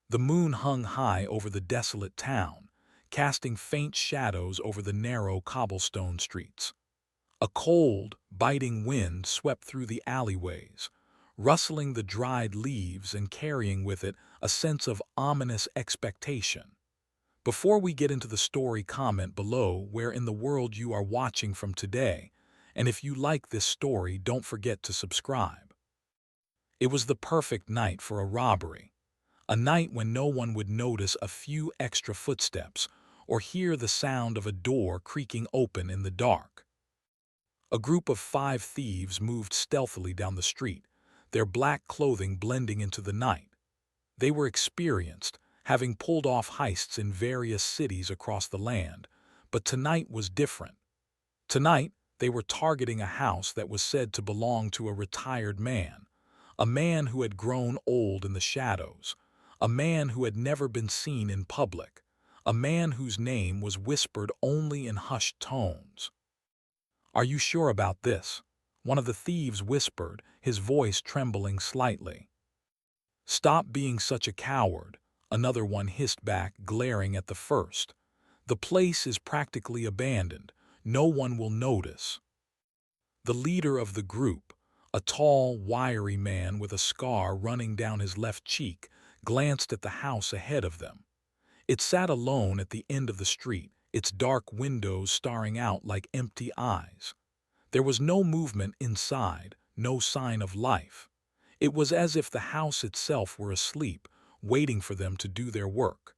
The moon hung high over the desolate town, casting faint shadows over the narrow cobblestone streets. A cold, biting wind swept through the alleyways, rustling the dried leaves and carrying with it a sense of ominous expectation. Before we get into the story, comment below where in the world you are watching from today, and if you like this story, don't forget to subscribe. It was the perfect night for a robbery, a night when no one would notice a few extra footsteps or hear the sound of a door creaking open in the dark. A group of 5 thieves moved stealthily down the street, their black clothing blending into the night. They were experienced, having pulled off heists in various cities across the land, but tonight was different. Tonight, they were targeting a house that was said to belong to a retired man, a man who had grown old in the shadows, a man who had never been seen in public, a man whose name was whispered only in hushed tones. "Are you sure about this?" one of the thieves whispered, his voice trembling slightly. "Stop being such a coward," another one hissed back, glaring at the first. "The place is practically abandoned. No one will notice." The leader of the group, a tall, wiry man with a scar running down his left cheek, glanced at the house ahead of them. It sat alone at the end of the street, its dark windows staring out like empty eyes. There was no movement inside, no sign of life. It was as if the house itself were asleep, waiting for them to do their work.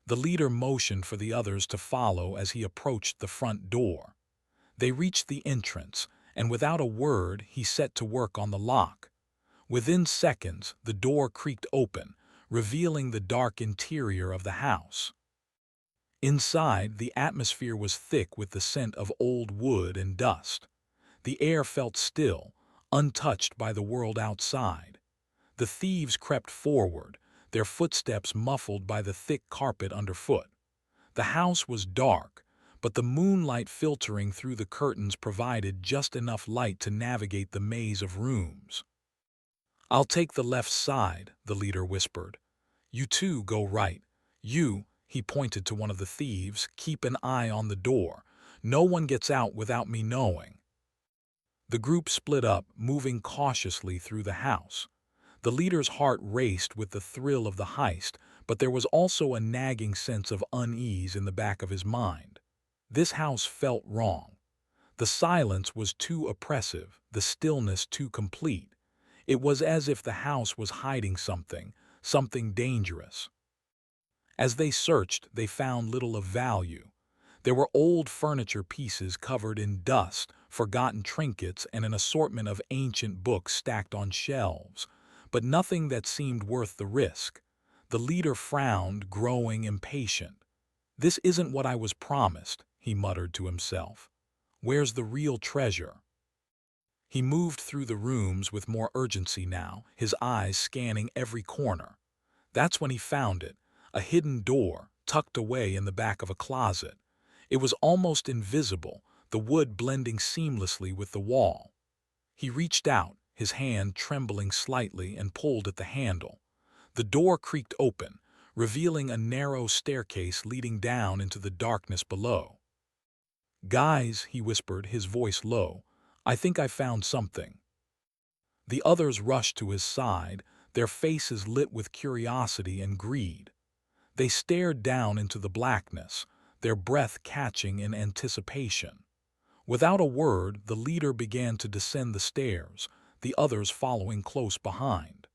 The leader motioned for the others to follow as he approached the front door. They reached the entrance, and without a word, he set to work on the lock. Within seconds, the door creaked open, revealing the dark interior of the house. Inside, the atmosphere was thick with the scent of old wood and dust. The air felt still, untouched by the world outside. The thieves crept forward, their footsteps muffled by the thick carpet underfoot. The house was dark, but the moonlight filtering through the curtains provided just enough light to navigate the maze of rooms. "I'll take the left side," the leader whispered. "You two go right. You," he pointed to one of the thieves, "keep an eye on the door. No one gets out without me knowing." The group split up, moving cautiously through the house. The leader's heart raced with the thrill of the heist, but there was also a nagging sense of unease in the back of his mind. This house felt wrong. The silence was too oppressive, the stillness too complete. It was as if the house was hiding something, something dangerous. As they searched, they found little of value. There were old furniture pieces covered in dust, forgotten trinkets, and an assortment of ancient books stacked on shelves, but nothing that seemed worth the risk. The leader frowned, growing impatient. "This isn't what I was promised," he muttered to himself. "Where's the real treasure?" He moved through the rooms with more urgency now, his eyes scanning every corner. That's when he found it, a hidden door, tucked away in the back of a closet. It was almost invisible, the wood blending seamlessly with the wall. He reached out, his hand trembling slightly, and pulled at the handle. The door creaked open, revealing a narrow staircase leading down into the darkness below. "Guys," he whispered, his voice low, "I think I found something." The others rushed to his side, their faces lit with curiosity and greed. They stared down into the blackness, their breath catching in anticipation. Without a word, the leader began to descend the stairs, the others following close behind.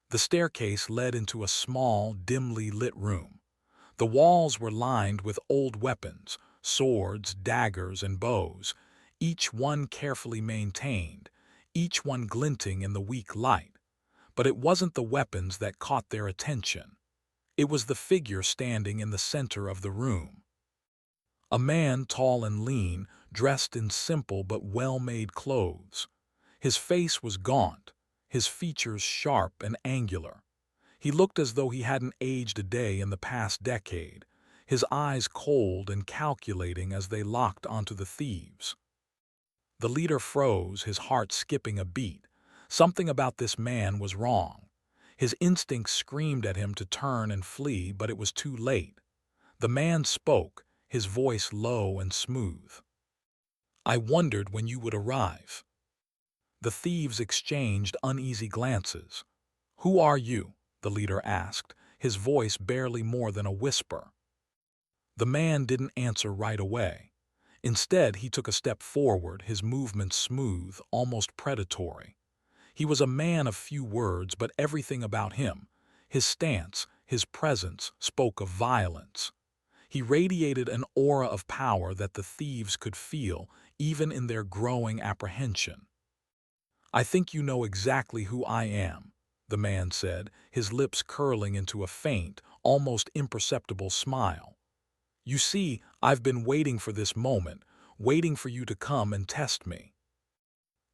The staircase led into a small, dimly lit room. The walls were lined with old weapons, swords, daggers, and bows, each one carefully maintained, each one glinting in the weak light. But it wasn't the weapons that caught their attention. It was the figure standing in the center of the room. A man, tall and lean, dressed in simple but well-made clothes. His face was gaunt, his features sharp and angular. He looked as though he hadn't aged a day in the past decade, his eyes cold and calculating as they locked onto the thieves. The leader froze, his heart skipping a beat. Something about this man was wrong. His instincts screamed at him to turn and flee, but it was too late. The man spoke, his voice low and smooth. "I wondered when you would arrive." The thieves exchanged uneasy glances. "Who are you?" the leader asked, his voice barely more than a whisper. The man didn't answer right away. Instead, he took a step forward, his movements smooth, almost predatory. He was a man of few words, but everything about him, his stance, his presence, spoke of violence. He radiated an aura of power that the thieves could feel, even in their growing apprehension. "I think you know exactly who I am," the man said, his lips curling into a faint, almost imperceptible smile. "You see, I've been waiting for this moment, waiting for you to come and test me."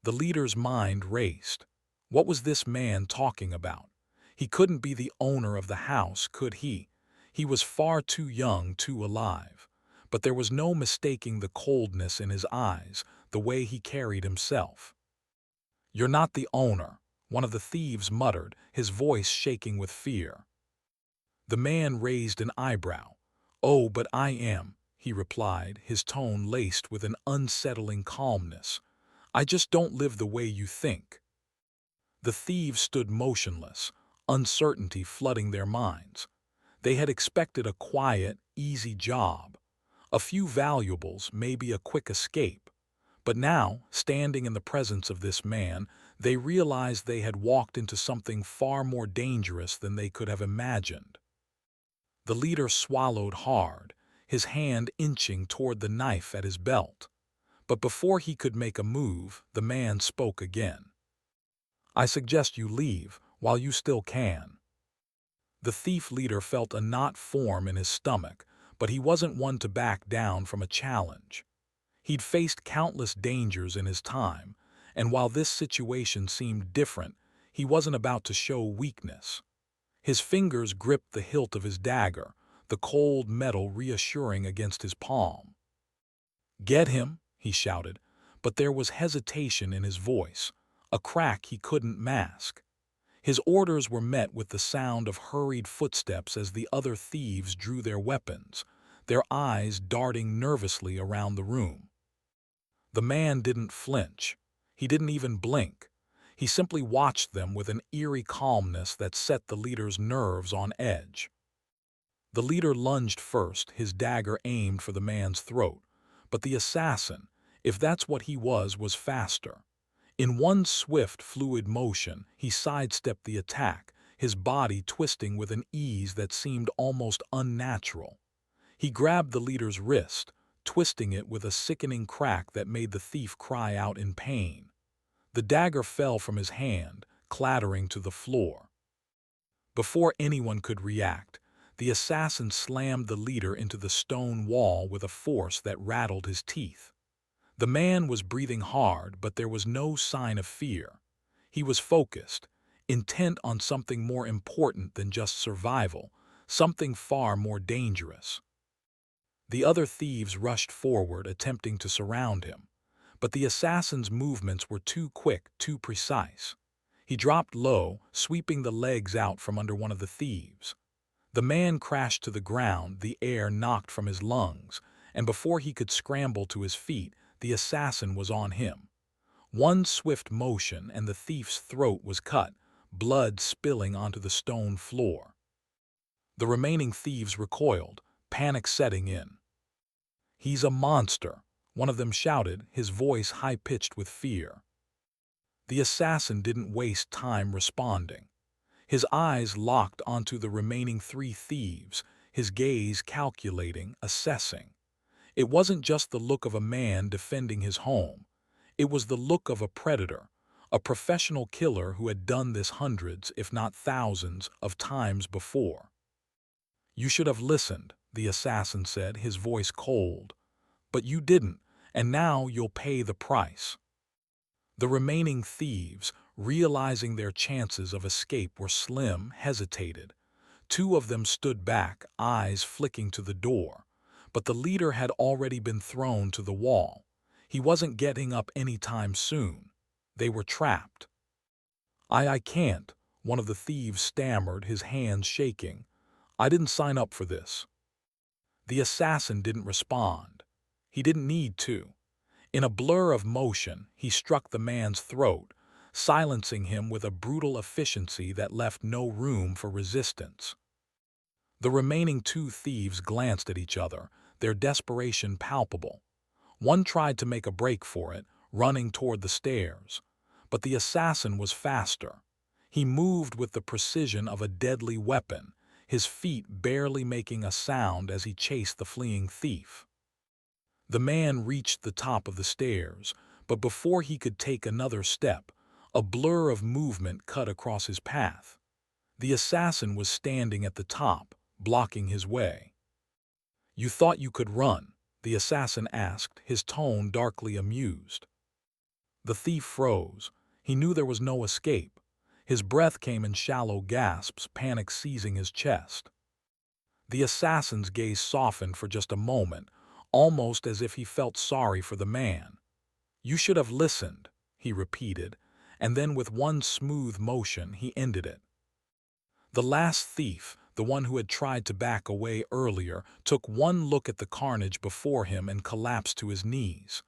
The leader's mind raced. What was this man talking about? He couldn't be the owner of the house, could he? He was far too young, too alive. But there was no mistaking the coldness in his eyes, the way he carried himself. "You're not the owner," one of the thieves muttered, his voice shaking with fear. The man raised an eyebrow. "Oh, but I am," he replied, his tone laced with an unsettling calmness. "I just don't live the way you think." The thieves stood motionless, uncertainty flooding their minds. They had expected a quiet, easy job, a few valuables, maybe a quick escape. But now, standing in the presence of this man, they realized they had walked into something far more dangerous than they could have imagined. The leader swallowed hard, his hand inching toward the knife at his belt. But before he could make a move, the man spoke again. "I suggest you leave while you still can." The thief leader felt a knot form in his stomach, but he wasn't one to back down from a challenge. He'd faced countless dangers in his time, and while this situation seemed different, he wasn't about to show weakness. His fingers gripped the hilt of his dagger, the cold metal reassuring against his palm. "Get him," he shouted, but there was hesitation in his voice, a crack he couldn't mask. His orders were met with the sound of hurried footsteps as the other thieves drew their weapons, their eyes darting nervously around the room. The man didn't flinch. He didn't even blink. He simply watched them with an eerie calmness that set the leader's nerves on edge. The leader lunged first, his dagger aimed for the man's throat, but the assassin, if that's what he was faster. In one swift, fluid motion, he sidestepped the attack, his body twisting with an ease that seemed almost unnatural. He grabbed the leader's wrist, twisting it with a sickening crack that made the thief cry out in pain. The dagger fell from his hand, clattering to the floor. Before anyone could react, the assassin slammed the leader into the stone wall with a force that rattled his teeth. The man was breathing hard, but there was no sign of fear. He was focused, intent on something more important than just survival, something far more dangerous. The other thieves rushed forward, attempting to surround him. But the assassin's movements were too quick, too precise. He dropped low, sweeping the legs out from under one of the thieves. The man crashed to the ground, the air knocked from his lungs, and before he could scramble to his feet, the assassin was on him. One swift motion and the thief's throat was cut, blood spilling onto the stone floor. The remaining thieves recoiled, panic setting in. "He's a monster," one of them shouted, his voice high-pitched with fear. The assassin didn't waste time responding. His eyes locked onto the remaining three thieves, his gaze calculating, assessing. It wasn't just the look of a man defending his home. It was the look of a predator, a professional killer who had done this hundreds, if not thousands, of times before. "You should have listened," the assassin said, his voice cold. "But you didn't, and now you'll pay the price." The remaining thieves, realizing their chances of escape were slim, hesitated. Two of them stood back, eyes flicking to the door. But the leader had already been thrown to the wall. He wasn't getting up anytime soon. They were trapped. I can't," one of the thieves stammered, his hands shaking. "I didn't sign up for this." The assassin didn't respond. He didn't need to. In a blur of motion, he struck the man's throat, silencing him with a brutal efficiency that left no room for resistance. The remaining two thieves glanced at each other, their desperation palpable. One tried to make a break for it, running toward the stairs. But the assassin was faster. He moved with the precision of a deadly weapon, his feet barely making a sound as he chased the fleeing thief. The man reached the top of the stairs, but before he could take another step, a blur of movement cut across his path. The assassin was standing at the top, blocking his way. "You thought you could run?" the assassin asked, his tone darkly amused. The thief froze. He knew there was no escape. His breath came in shallow gasps, panic seizing his chest. The assassin's gaze softened for just a moment, almost as if he felt sorry for the man. "You should have listened," he repeated, and then with one smooth motion he ended it. The last thief, the one who had tried to back away earlier, took one look at the carnage before him and collapsed to his knees.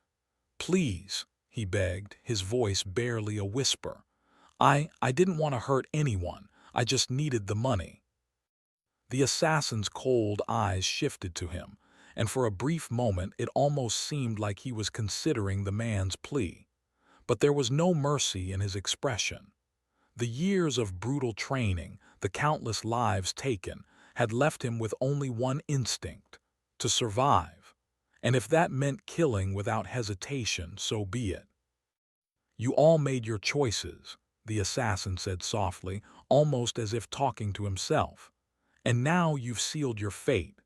"Please," he begged, his voice barely a whisper. I didn't want to hurt anyone. I just needed the money." The assassin's cold eyes shifted to him, and for a brief moment it almost seemed like he was considering the man's plea. But there was no mercy in his expression. The years of brutal training, the countless lives taken, had left him with only one instinct: to survive. And if that meant killing without hesitation, so be it. "You all made your choices," the assassin said softly, almost as if talking to himself. "And now you've sealed your fate."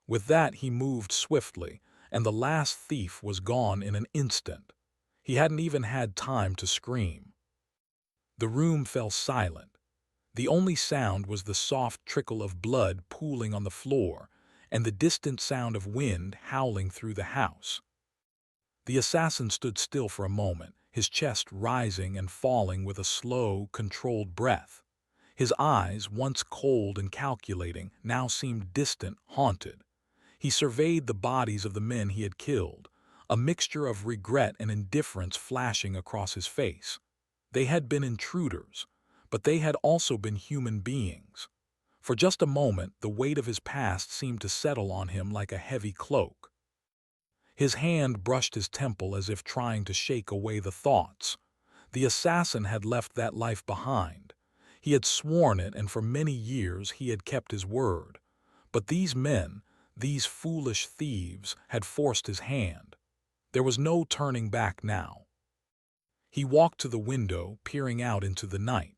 With that he moved swiftly, and the last thief was gone in an instant. He hadn't even had time to scream. The room fell silent. The only sound was the soft trickle of blood pooling on the floor and the distant sound of wind howling through the house. The assassin stood still for a moment, his chest rising and falling with a slow, controlled breath. His eyes, once cold and calculating, now seemed distant, haunted. He surveyed the bodies of the men he had killed, a mixture of regret and indifference flashing across his face. They had been intruders, but they had also been human beings. For just a moment, the weight of his past seemed to settle on him like a heavy cloak. His hand brushed his temple as if trying to shake away the thoughts. The assassin had left that life behind. He had sworn it, and for many years he had kept his word. But these men, these foolish thieves, had forced his hand. There was no turning back now. He walked to the window, peering out into the night.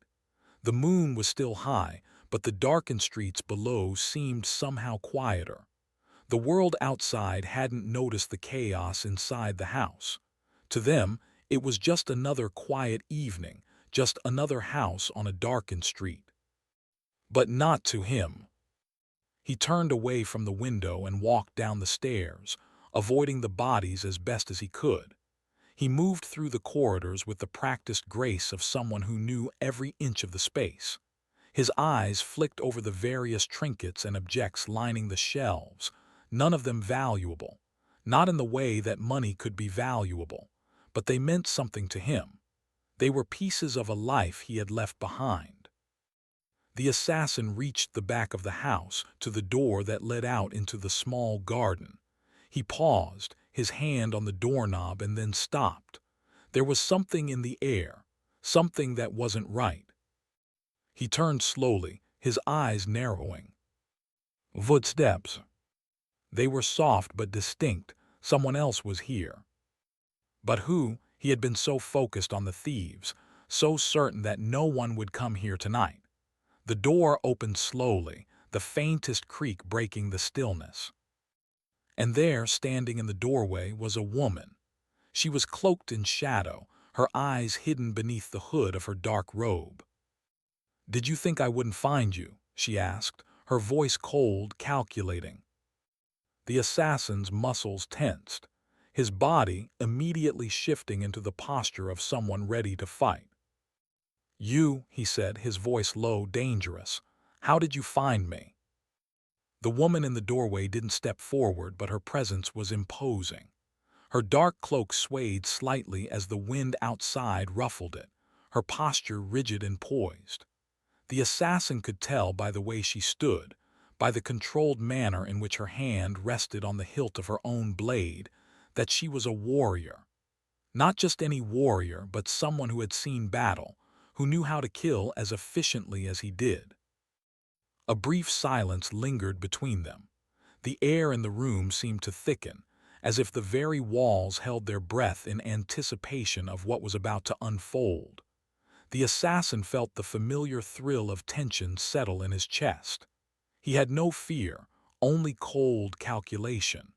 The moon was still high, but the darkened streets below seemed somehow quieter. The world outside hadn't noticed the chaos inside the house. To them, it was just another quiet evening, just another house on a darkened street. But not to him. He turned away from the window and walked down the stairs, avoiding the bodies as best as he could. He moved through the corridors with the practiced grace of someone who knew every inch of the space. His eyes flicked over the various trinkets and objects lining the shelves, none of them valuable. Not in the way that money could be valuable, but they meant something to him. They were pieces of a life he had left behind. The assassin reached the back of the house, to the door that led out into the small garden. He paused, his hand on the doorknob, and then stopped. There was something in the air, something that wasn't right. He turned slowly, his eyes narrowing. Footsteps. They were soft but distinct. Someone else was here. But who? He had been so focused on the thieves, so certain that no one would come here tonight. The door opened slowly, the faintest creak breaking the stillness. And there, standing in the doorway, was a woman. She was cloaked in shadow, her eyes hidden beneath the hood of her dark robe. "Did you think I wouldn't find you?" she asked, her voice cold, calculating. The assassin's muscles tensed, his body immediately shifting into the posture of someone ready to fight. You, he said, his voice low, dangerous. How did you find me? The woman in the doorway didn't step forward, but her presence was imposing. Her dark cloak swayed slightly as the wind outside ruffled it, her posture rigid and poised. The assassin could tell by the way she stood, by the controlled manner in which her hand rested on the hilt of her own blade, that she was a warrior. Not just any warrior, but someone who had seen battle, who knew how to kill as efficiently as he did. A brief silence lingered between them. The air in the room seemed to thicken, as if the very walls held their breath in anticipation of what was about to unfold. The assassin felt the familiar thrill of tension settle in his chest. He had no fear, only cold calculation.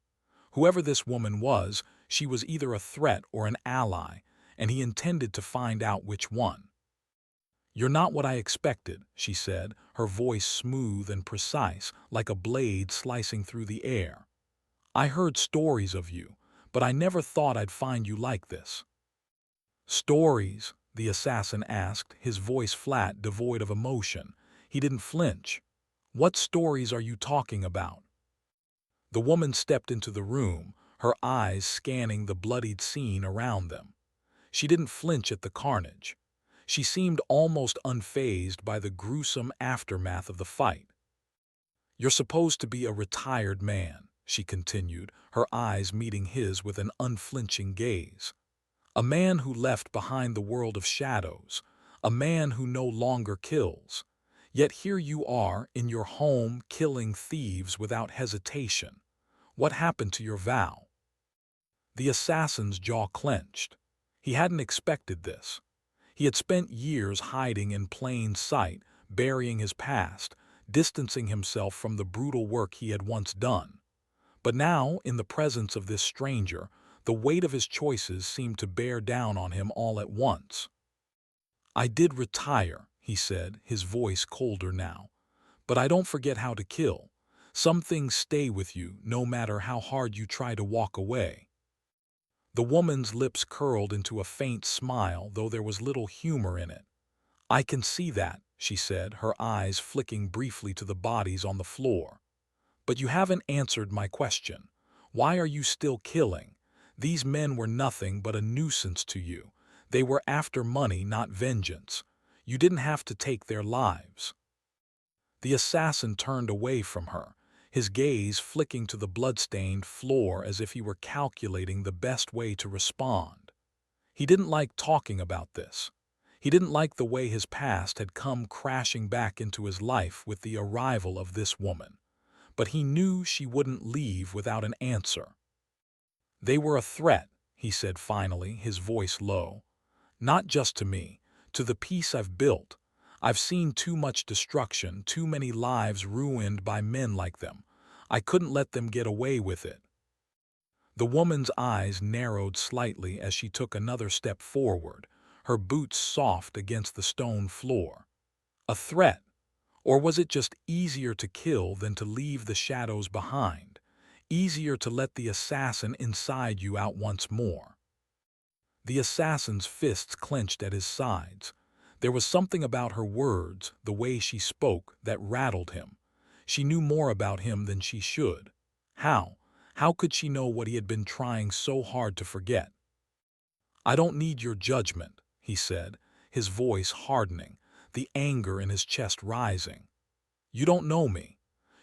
Whoever this woman was, she was either a threat or an ally, and he intended to find out which one. "You're not what I expected," she said, her voice smooth and precise, like a blade slicing through the air. "I heard stories of you, but I never thought I'd find you like this." "Stories?" the assassin asked, his voice flat, devoid of emotion. He didn't flinch. "What stories are you talking about?" The woman stepped into the room, her eyes scanning the bloodied scene around them. She didn't flinch at the carnage. She seemed almost unfazed by the gruesome aftermath of the fight. "You're supposed to be a retired man," she continued, her eyes meeting his with an unflinching gaze. "A man who left behind the world of shadows, a man who no longer kills. Yet here you are, in your home, killing thieves without hesitation. What happened to your vow?" The assassin's jaw clenched. He hadn't expected this. He had spent years hiding in plain sight, burying his past, distancing himself from the brutal work he had once done. But now, in the presence of this stranger, the weight of his choices seemed to bear down on him all at once. "I did retire," he said, his voice colder now. "But I don't forget how to kill. Some things stay with you, no matter how hard you try to walk away." The woman's lips curled into a faint smile, though there was little humor in it. "I can see that," she said, her eyes flicking briefly to the bodies on the floor. "But you haven't answered my question. Why are you still killing? These men were nothing but a nuisance to you. They were after money, not vengeance. You didn't have to take their lives." The assassin turned away from her, his gaze flicking to the blood-stained floor as if he were calculating the best way to respond. He didn't like talking about this. He didn't like the way his past had come crashing back into his life with the arrival of this woman. But he knew she wouldn't leave without an answer. "They were a threat," he said finally, his voice low. "Not just to me, to the peace I've built. I've seen too much destruction, too many lives ruined by men like them. I couldn't let them get away with it." The woman's eyes narrowed slightly as she took another step forward, her boots soft against the stone floor. A threat? Or was it just easier to kill than to leave the shadows behind? Easier to let the assassin inside you out once more? The assassin's fists clenched at his sides. There was something about her words, the way she spoke, that rattled him. She knew more about him than she should. How? How could she know what he had been trying so hard to forget? "I don't need your judgment," he said, his voice hardening, the anger in his chest rising. "You don't know me.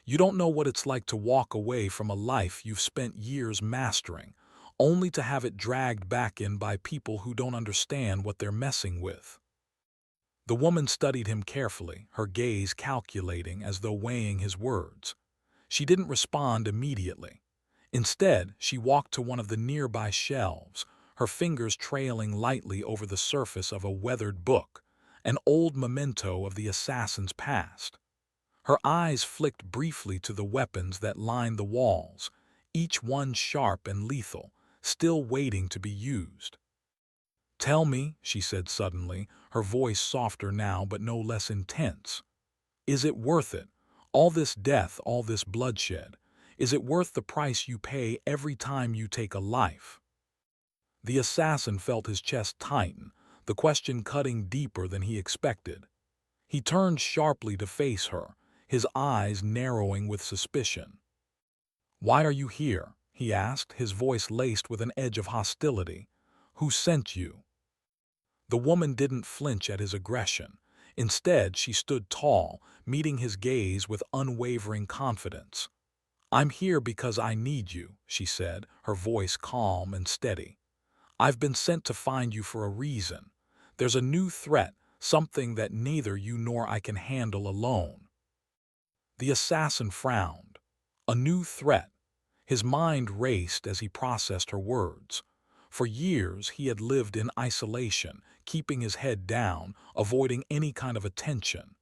You don't know what it's like to walk away from a life you've spent years mastering, only to have it dragged back in by people who don't understand what they're messing with." The woman studied him carefully, her gaze calculating as though weighing his words. She didn't respond immediately. Instead, she walked to one of the nearby shelves, her fingers trailing lightly over the surface of a weathered book, an old memento of the assassin's past. Her eyes flicked briefly to the weapons that lined the walls, each one sharp and lethal, still waiting to be used. "Tell me," she said suddenly, her voice softer now but no less intense. "Is it worth it? All this death, all this bloodshed? Is it worth the price you pay every time you take a life?" The assassin felt his chest tighten, the question cutting deeper than he expected. He turned sharply to face her, his eyes narrowing with suspicion. "Why are you here?" he asked, his voice laced with an edge of hostility. "Who sent you?" The woman didn't flinch at his aggression. Instead, she stood tall, meeting his gaze with unwavering confidence. "I'm here because I need you," she said, her voice calm and steady. "I've been sent to find you for a reason. There's a new threat, something that neither you nor I can handle alone." The assassin frowned. A new threat. His mind raced as he processed her words. For years he had lived in isolation, keeping his head down, avoiding any kind of attention.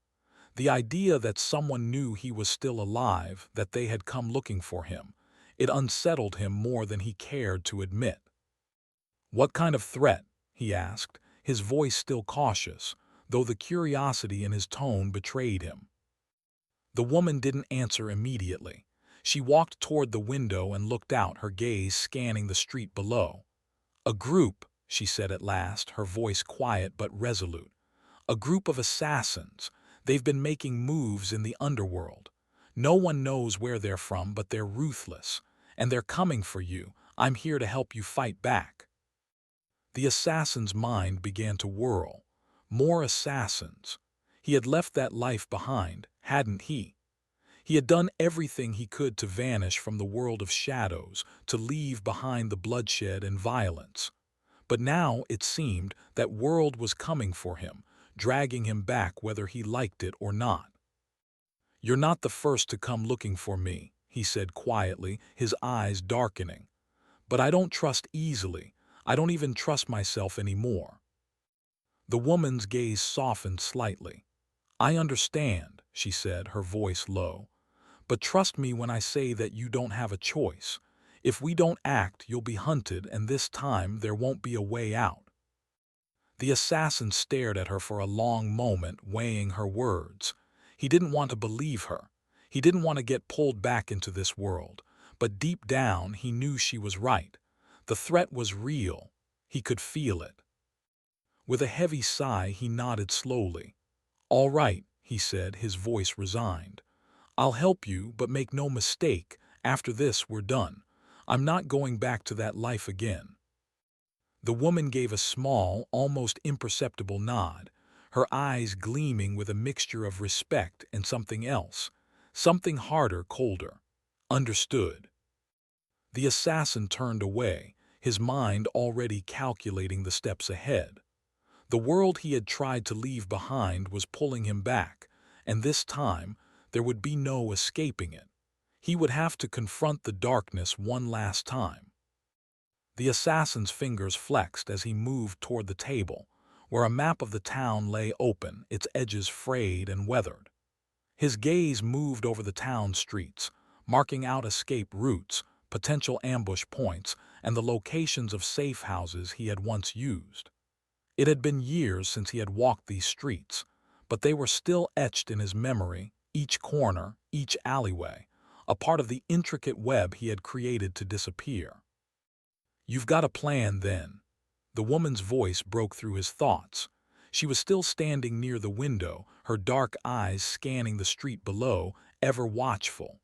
The idea that someone knew he was still alive, that they had come looking for him, it unsettled him more than he cared to admit. "What kind of threat?" he asked, his voice still cautious, though the curiosity in his tone betrayed him. The woman didn't answer immediately. She walked toward the window and looked out, her gaze scanning the street below. "A group," she said at last, her voice quiet but resolute. "A group of assassins. They've been making moves in the underworld. No one knows where they're from, but they're ruthless. And they're coming for you. I'm here to help you fight back." The assassin's mind began to whirl. More assassins. He had left that life behind, hadn't he? He had done everything he could to vanish from the world of shadows, to leave behind the bloodshed and violence. But now, it seemed, that world was coming for him, dragging him back whether he liked it or not. "You're not the first to come looking for me," he said quietly, his eyes darkening. "But I don't trust easily. I don't even trust myself anymore." The woman's gaze softened slightly. "I understand," she said, her voice low. "But trust me when I say that you don't have a choice. If we don't act, you'll be hunted, and this time there won't be a way out." The assassin stared at her for a long moment, weighing her words. He didn't want to believe her. He didn't want to get pulled back into this world. But deep down, he knew she was right. The threat was real. He could feel it. With a heavy sigh, he nodded slowly. "All right," he said, his voice resigned. "I'll help you, but make no mistake, after this we're done. I'm not going back to that life again." The woman gave a small, almost imperceptible nod, her eyes gleaming with a mixture of respect and something else, something harder, colder. "Understood." The assassin turned away, his mind already calculating the steps ahead. The world he had tried to leave behind was pulling him back, and this time there would be no escaping it. He would have to confront the darkness one last time. The assassin's fingers flexed as he moved toward the table, where a map of the town lay open, its edges frayed and weathered. His gaze moved over the town streets, marking out escape routes, potential ambush points, and the locations of safe houses he had once used. It had been years since he had walked these streets, but they were still etched in his memory, each corner, each alleyway, a part of the intricate web he had created to disappear. "You've got a plan, then?" The woman's voice broke through his thoughts. She was still standing near the window, her dark eyes scanning the street below, ever watchful.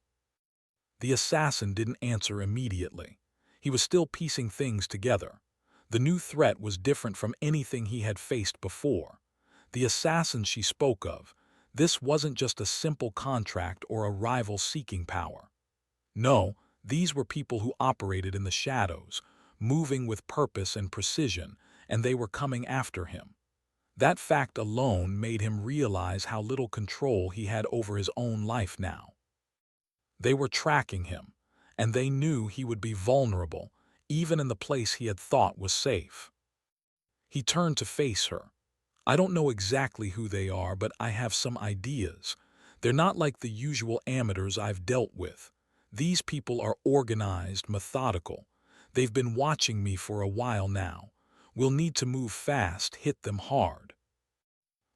The assassin didn't answer immediately. He was still piecing things together. The new threat was different from anything he had faced before. The assassin she spoke of, this wasn't just a simple contract or a rival seeking power. No, these were people who operated in the shadows, moving with purpose and precision, and they were coming after him. That fact alone made him realize how little control he had over his own life now. They were tracking him, and they knew he would be vulnerable, even in the place he had thought was safe. He turned to face her. "I don't know exactly who they are, but I have some ideas. They're not like the usual amateurs I've dealt with. These people are organized, methodical. They've been watching me for a while now. We'll need to move fast, hit them hard."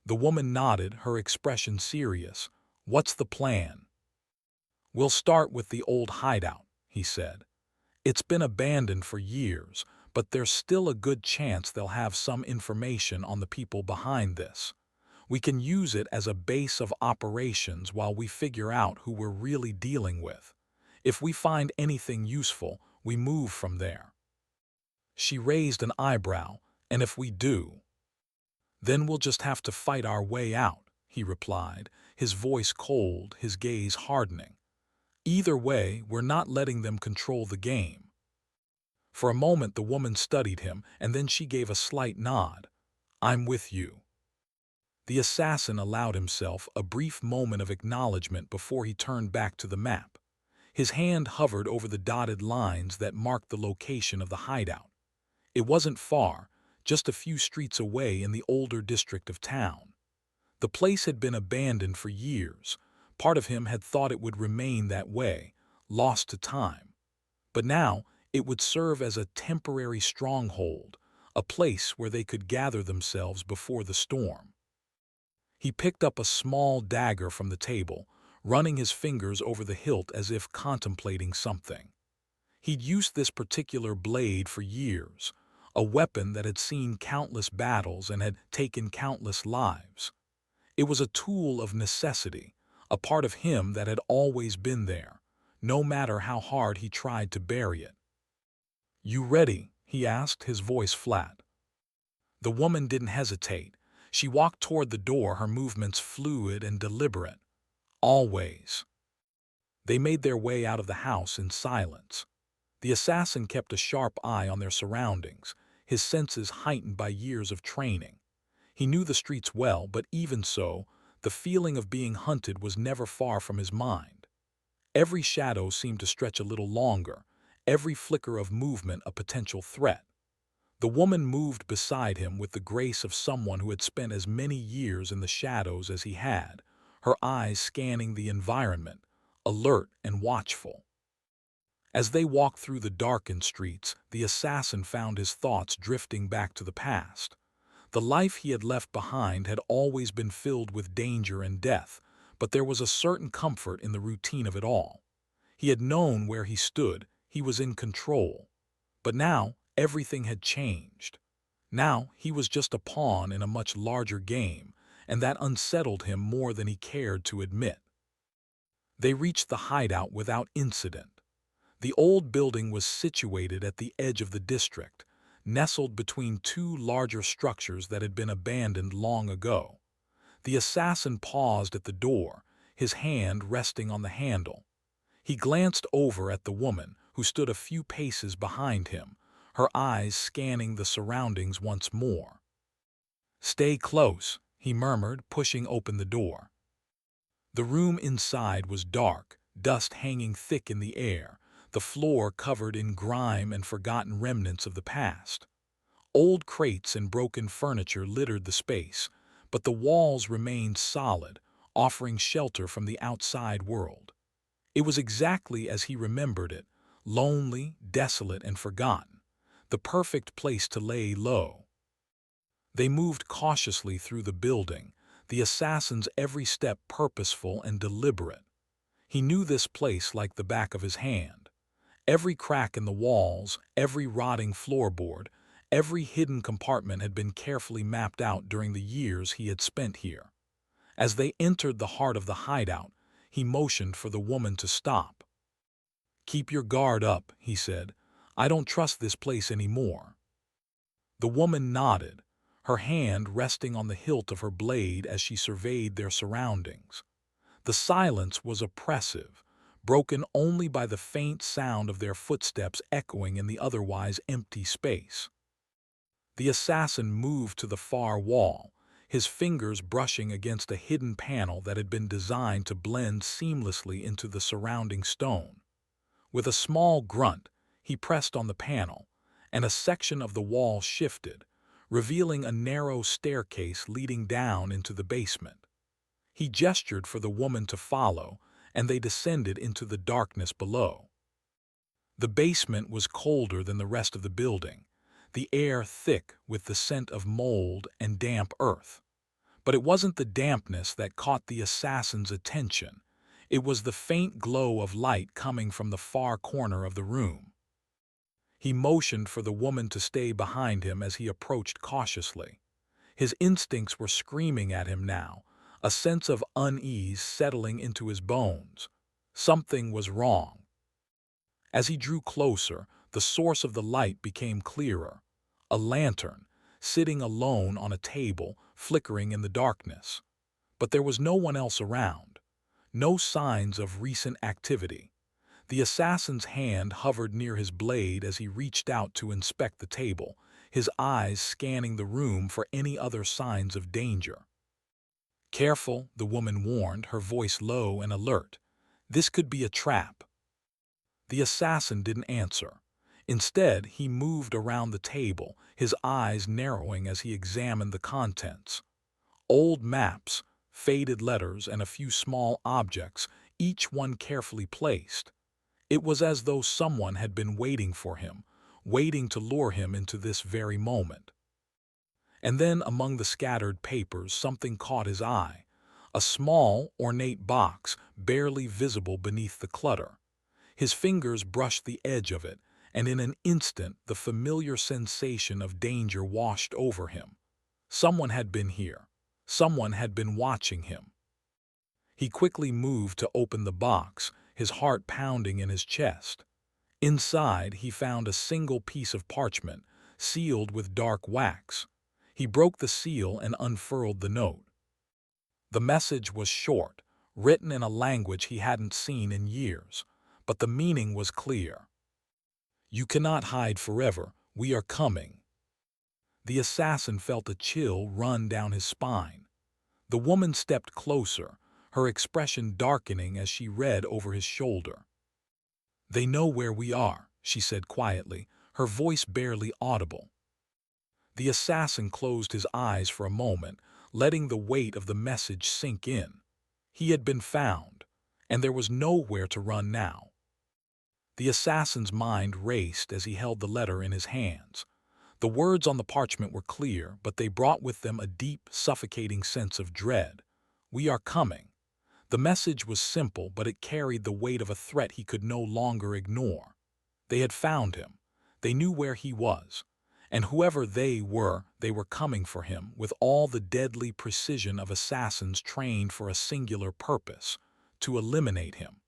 The woman nodded, her expression serious. "What's the plan?" "We'll start with the old hideout," he said. "It's been abandoned for years, but there's still a good chance they'll have some information on the people behind this. We can use it as a base of operations while we figure out who we're really dealing with. If we find anything useful, we move from there." She raised an eyebrow. "And if we do, then we'll just have to fight our way out," he replied, his voice cold, his gaze hardening. "Either way, we're not letting them control the game." For a moment the woman studied him, and then she gave a slight nod. "I'm with you." The assassin allowed himself a brief moment of acknowledgement before he turned back to the map. His hand hovered over the dotted lines that marked the location of the hideout. It wasn't far, just a few streets away in the older district of town. The place had been abandoned for years. Part of him had thought it would remain that way, lost to time. But now it would serve as a temporary stronghold, a place where they could gather themselves before the storm. He picked up a small dagger from the table, running his fingers over the hilt as if contemplating something. He'd used this particular blade for years, a weapon that had seen countless battles and had taken countless lives. It was a tool of necessity, a part of him that had always been there, no matter how hard he tried to bury it. "You ready?" he asked, his voice flat. The woman didn't hesitate. She walked toward the door, her movements fluid and deliberate. "Always." They made their way out of the house in silence. The assassin kept a sharp eye on their surroundings, his senses heightened by years of training. He knew the streets well, but even so, the feeling of being hunted was never far from his mind. Every shadow seemed to stretch a little longer, every flicker of movement a potential threat. The woman moved beside him with the grace of someone who had spent as many years in the shadows as he had, her eyes scanning the environment, alert and watchful. As they walked through the darkened streets, the assassin found his thoughts drifting back to the past. The life he had left behind had always been filled with danger and death, but there was a certain comfort in the routine of it all. He had known where he stood, he was in control. But now, everything had changed. Now, he was just a pawn in a much larger game, and that unsettled him more than he cared to admit. They reached the hideout without incident. The old building was situated at the edge of the district, nestled between two larger structures that had been abandoned long ago. The assassin paused at the door, his hand resting on the handle. He glanced over at the woman, who stood a few paces behind him, her eyes scanning the surroundings once more. "Stay close," he murmured, pushing open the door. The room inside was dark, dust hanging thick in the air, the floor covered in grime and forgotten remnants of the past. Old crates and broken furniture littered the space, but the walls remained solid, offering shelter from the outside world. It was exactly as he remembered it, lonely, desolate, and forgotten, the perfect place to lay low. They moved cautiously through the building, the assassin's every step purposeful and deliberate. He knew this place like the back of his hand. Every crack in the walls, every rotting floorboard, every hidden compartment had been carefully mapped out during the years he had spent here. As they entered the heart of the hideout, he motioned for the woman to stop. "Keep your guard up," he said. "I don't trust this place anymore." The woman nodded, her hand resting on the hilt of her blade as she surveyed their surroundings. The silence was oppressive, broken only by the faint sound of their footsteps echoing in the otherwise empty space. The assassin moved to the far wall, his fingers brushing against a hidden panel that had been designed to blend seamlessly into the surrounding stone. With a small grunt, he pressed on the panel, and a section of the wall shifted, revealing a narrow staircase leading down into the basement. He gestured for the woman to follow, and they descended into the darkness below. The basement was colder than the rest of the building, the air thick with the scent of mold and damp earth. But it wasn't the dampness that caught the assassin's attention. It was the faint glow of light coming from the far corner of the room. He motioned for the woman to stay behind him as he approached cautiously. His instincts were screaming at him now, a sense of unease settling into his bones. Something was wrong. As he drew closer, the source of the light became clearer. A lantern, sitting alone on a table, flickering in the darkness. But there was no one else around. No signs of recent activity. The assassin's hand hovered near his blade as he reached out to inspect the table, his eyes scanning the room for any other signs of danger. "Careful," the woman warned, her voice low and alert. "This could be a trap." The assassin didn't answer. Instead, he moved around the table, his eyes narrowing as he examined the contents. Old maps, faded letters, and a few small objects, each one carefully placed. It was as though someone had been waiting for him, waiting to lure him into this very moment. And then, among the scattered papers, something caught his eye. A small, ornate box, barely visible beneath the clutter. His fingers brushed the edge of it, and in an instant the familiar sensation of danger washed over him. Someone had been here. Someone had been watching him. He quickly moved to open the box, his heart pounding in his chest. Inside, he found a single piece of parchment, sealed with dark wax. He broke the seal and unfurled the note. The message was short, written in a language he hadn't seen in years, but the meaning was clear. "You cannot hide forever. We are coming." The assassin felt a chill run down his spine. The woman stepped closer, her expression darkening as she read over his shoulder. "They know where we are," she said quietly, her voice barely audible. The assassin closed his eyes for a moment, letting the weight of the message sink in. He had been found, and there was nowhere to run now. The assassin's mind raced as he held the letter in his hands. The words on the parchment were clear, but they brought with them a deep, suffocating sense of dread. "We are coming." The message was simple, but it carried the weight of a threat he could no longer ignore. They had found him. They knew where he was. And whoever they were coming for him with all the deadly precision of assassins trained for a singular purpose: to eliminate him.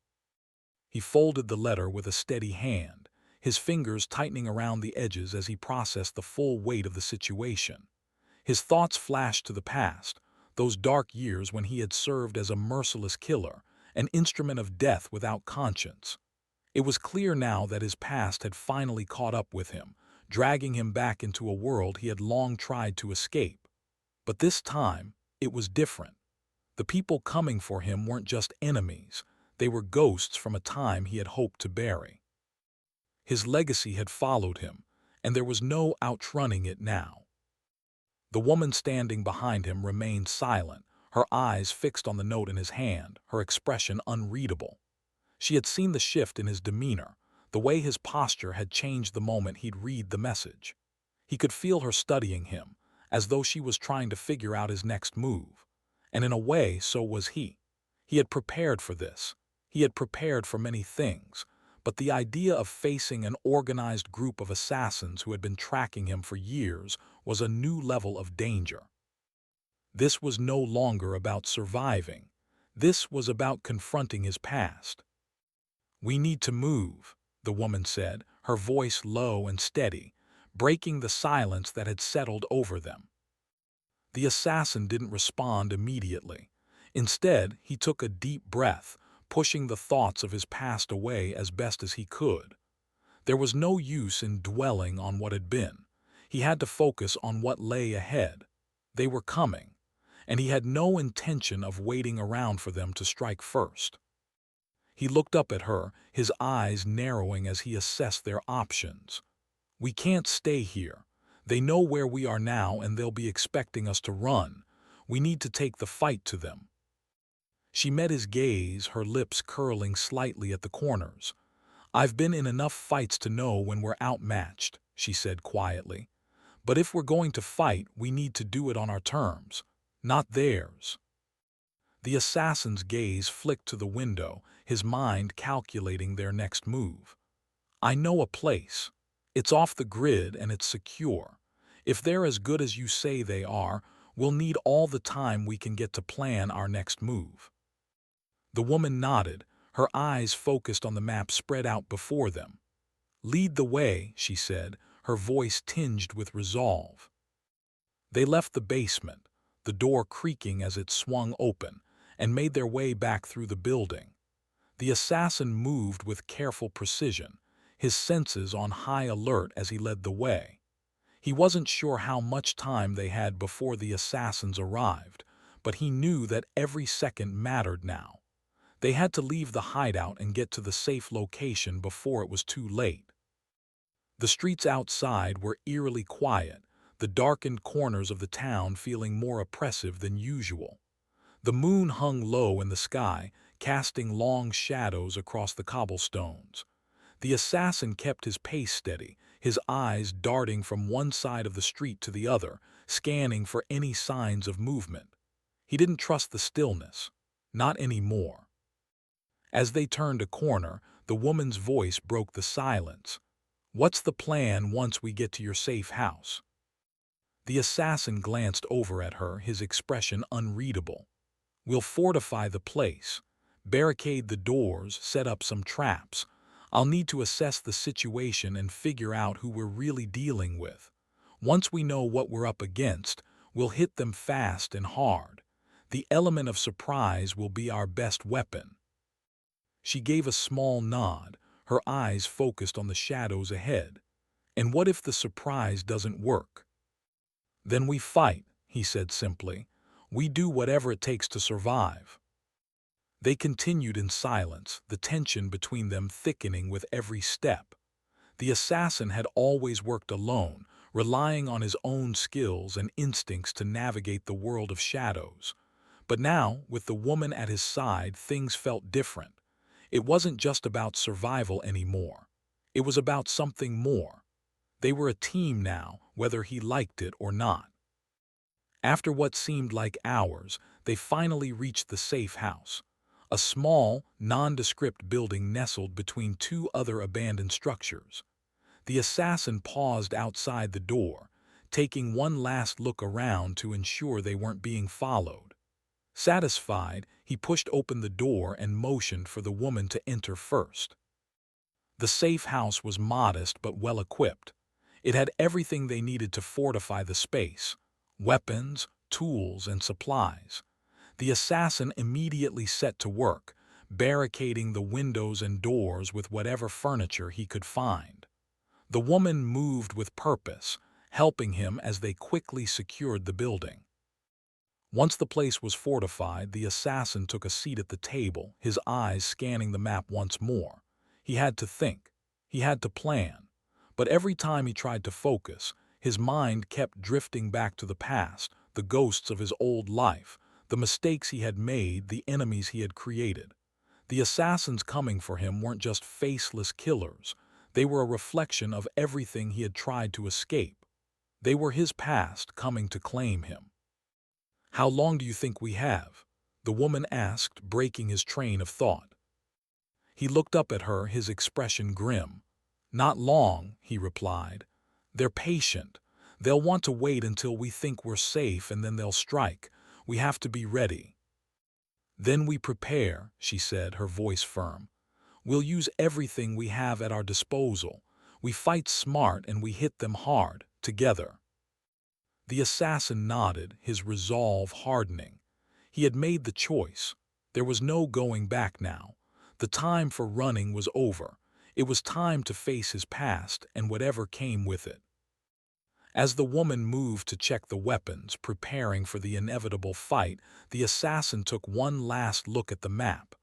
He folded the letter with a steady hand, his fingers tightening around the edges as he processed the full weight of the situation. His thoughts flashed to the past, those dark years when he had served as a merciless killer, an instrument of death without conscience. It was clear now that his past had finally caught up with him, dragging him back into a world he had long tried to escape. But this time, it was different. The people coming for him weren't just enemies, they were ghosts from a time he had hoped to bury. His legacy had followed him, and there was no outrunning it now. The woman standing behind him remained silent, her eyes fixed on the note in his hand, her expression unreadable. She had seen the shift in his demeanor, the way his posture had changed the moment he'd read the message. He could feel her studying him, as though she was trying to figure out his next move. And in a way, so was he. He had prepared for this. He had prepared for many things, but the idea of facing an organized group of assassins who had been tracking him for years was a new level of danger. This was no longer about surviving. This was about confronting his past. "We need to move," the woman said, her voice low and steady, breaking the silence that had settled over them. The assassin didn't respond immediately. Instead, he took a deep breath, pushing the thoughts of his past away as best as he could. There was no use in dwelling on what had been. He had to focus on what lay ahead. They were coming, and he had no intention of waiting around for them to strike first. He looked up at her, his eyes narrowing as he assessed their options. "We can't stay here. They know where we are now and they'll be expecting us to run. We need to take the fight to them." She met his gaze, her lips curling slightly at the corners. "I've been in enough fights to know when we're outmatched," she said quietly. "But if we're going to fight, we need to do it on our terms, not theirs." The assassin's gaze flicked to the window, his mind calculating their next move. "I know a place. It's off the grid and it's secure. If they're as good as you say they are, we'll need all the time we can get to plan our next move." The woman nodded, her eyes focused on the map spread out before them. "Lead the way," she said, her voice tinged with resolve. They left the basement, the door creaking as it swung open, and made their way back through the building. The assassin moved with careful precision, his senses on high alert as he led the way. He wasn't sure how much time they had before the assassins arrived, but he knew that every second mattered now. They had to leave the hideout and get to the safe location before it was too late. The streets outside were eerily quiet, the darkened corners of the town feeling more oppressive than usual. The moon hung low in the sky, casting long shadows across the cobblestones. The assassin kept his pace steady, his eyes darting from one side of the street to the other, scanning for any signs of movement. He didn't trust the stillness. Not anymore. As they turned a corner, the woman's voice broke the silence. "What's the plan once we get to your safe house?" The assassin glanced over at her, his expression unreadable. "We'll fortify the place, barricade the doors, set up some traps. I'll need to assess the situation and figure out who we're really dealing with. Once we know what we're up against, we'll hit them fast and hard. The element of surprise will be our best weapon." She gave a small nod, her eyes focused on the shadows ahead. "And what if the surprise doesn't work?" "Then we fight," he said simply. "We do whatever it takes to survive." They continued in silence, the tension between them thickening with every step. The assassin had always worked alone, relying on his own skills and instincts to navigate the world of shadows. But now, with the woman at his side, things felt different. It wasn't just about survival anymore. It was about something more. They were a team now, whether he liked it or not. After what seemed like hours, they finally reached the safe house. A small, nondescript building nestled between two other abandoned structures. The assassin paused outside the door, taking one last look around to ensure they weren't being followed. Satisfied, he pushed open the door and motioned for the woman to enter first. The safe house was modest but well-equipped. It had everything they needed to fortify the space: weapons, tools, and supplies. The assassin immediately set to work, barricading the windows and doors with whatever furniture he could find. The woman moved with purpose, helping him as they quickly secured the building. Once the place was fortified, the assassin took a seat at the table, his eyes scanning the map once more. He had to think. He had to plan. But every time he tried to focus, his mind kept drifting back to the past, the ghosts of his old life, the mistakes he had made, the enemies he had created. The assassins coming for him weren't just faceless killers. They were a reflection of everything he had tried to escape. They were his past coming to claim him. "How long do you think we have?" the woman asked, breaking his train of thought. He looked up at her, his expression grim. "Not long," he replied. "They're patient. They'll want to wait until we think we're safe and then they'll strike. We have to be ready." "Then we prepare," she said, her voice firm. "We'll use everything we have at our disposal. We fight smart and we hit them hard, together." The assassin nodded, his resolve hardening. He had made the choice. There was no going back now. The time for running was over. It was time to face his past and whatever came with it. As the woman moved to check the weapons, preparing for the inevitable fight, the assassin took one last look at the map.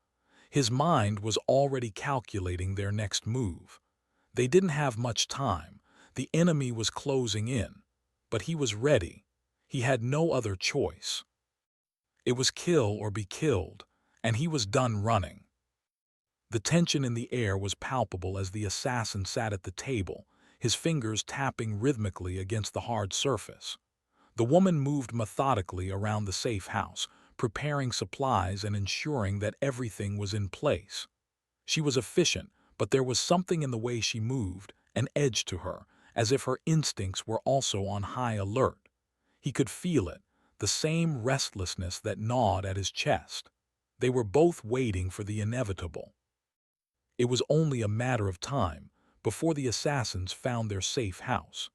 His mind was already calculating their next move. They didn't have much time. The enemy was closing in. But he was ready. He had no other choice. It was kill or be killed, and he was done running. The tension in the air was palpable as the assassin sat at the table, his fingers tapping rhythmically against the hard surface. The woman moved methodically around the safe house, preparing supplies and ensuring that everything was in place. She was efficient, but there was something in the way she moved, an edge to her, as if her instincts were also on high alert. He could feel it, the same restlessness that gnawed at his chest. They were both waiting for the inevitable. It was only a matter of time before the assassins found their safe house.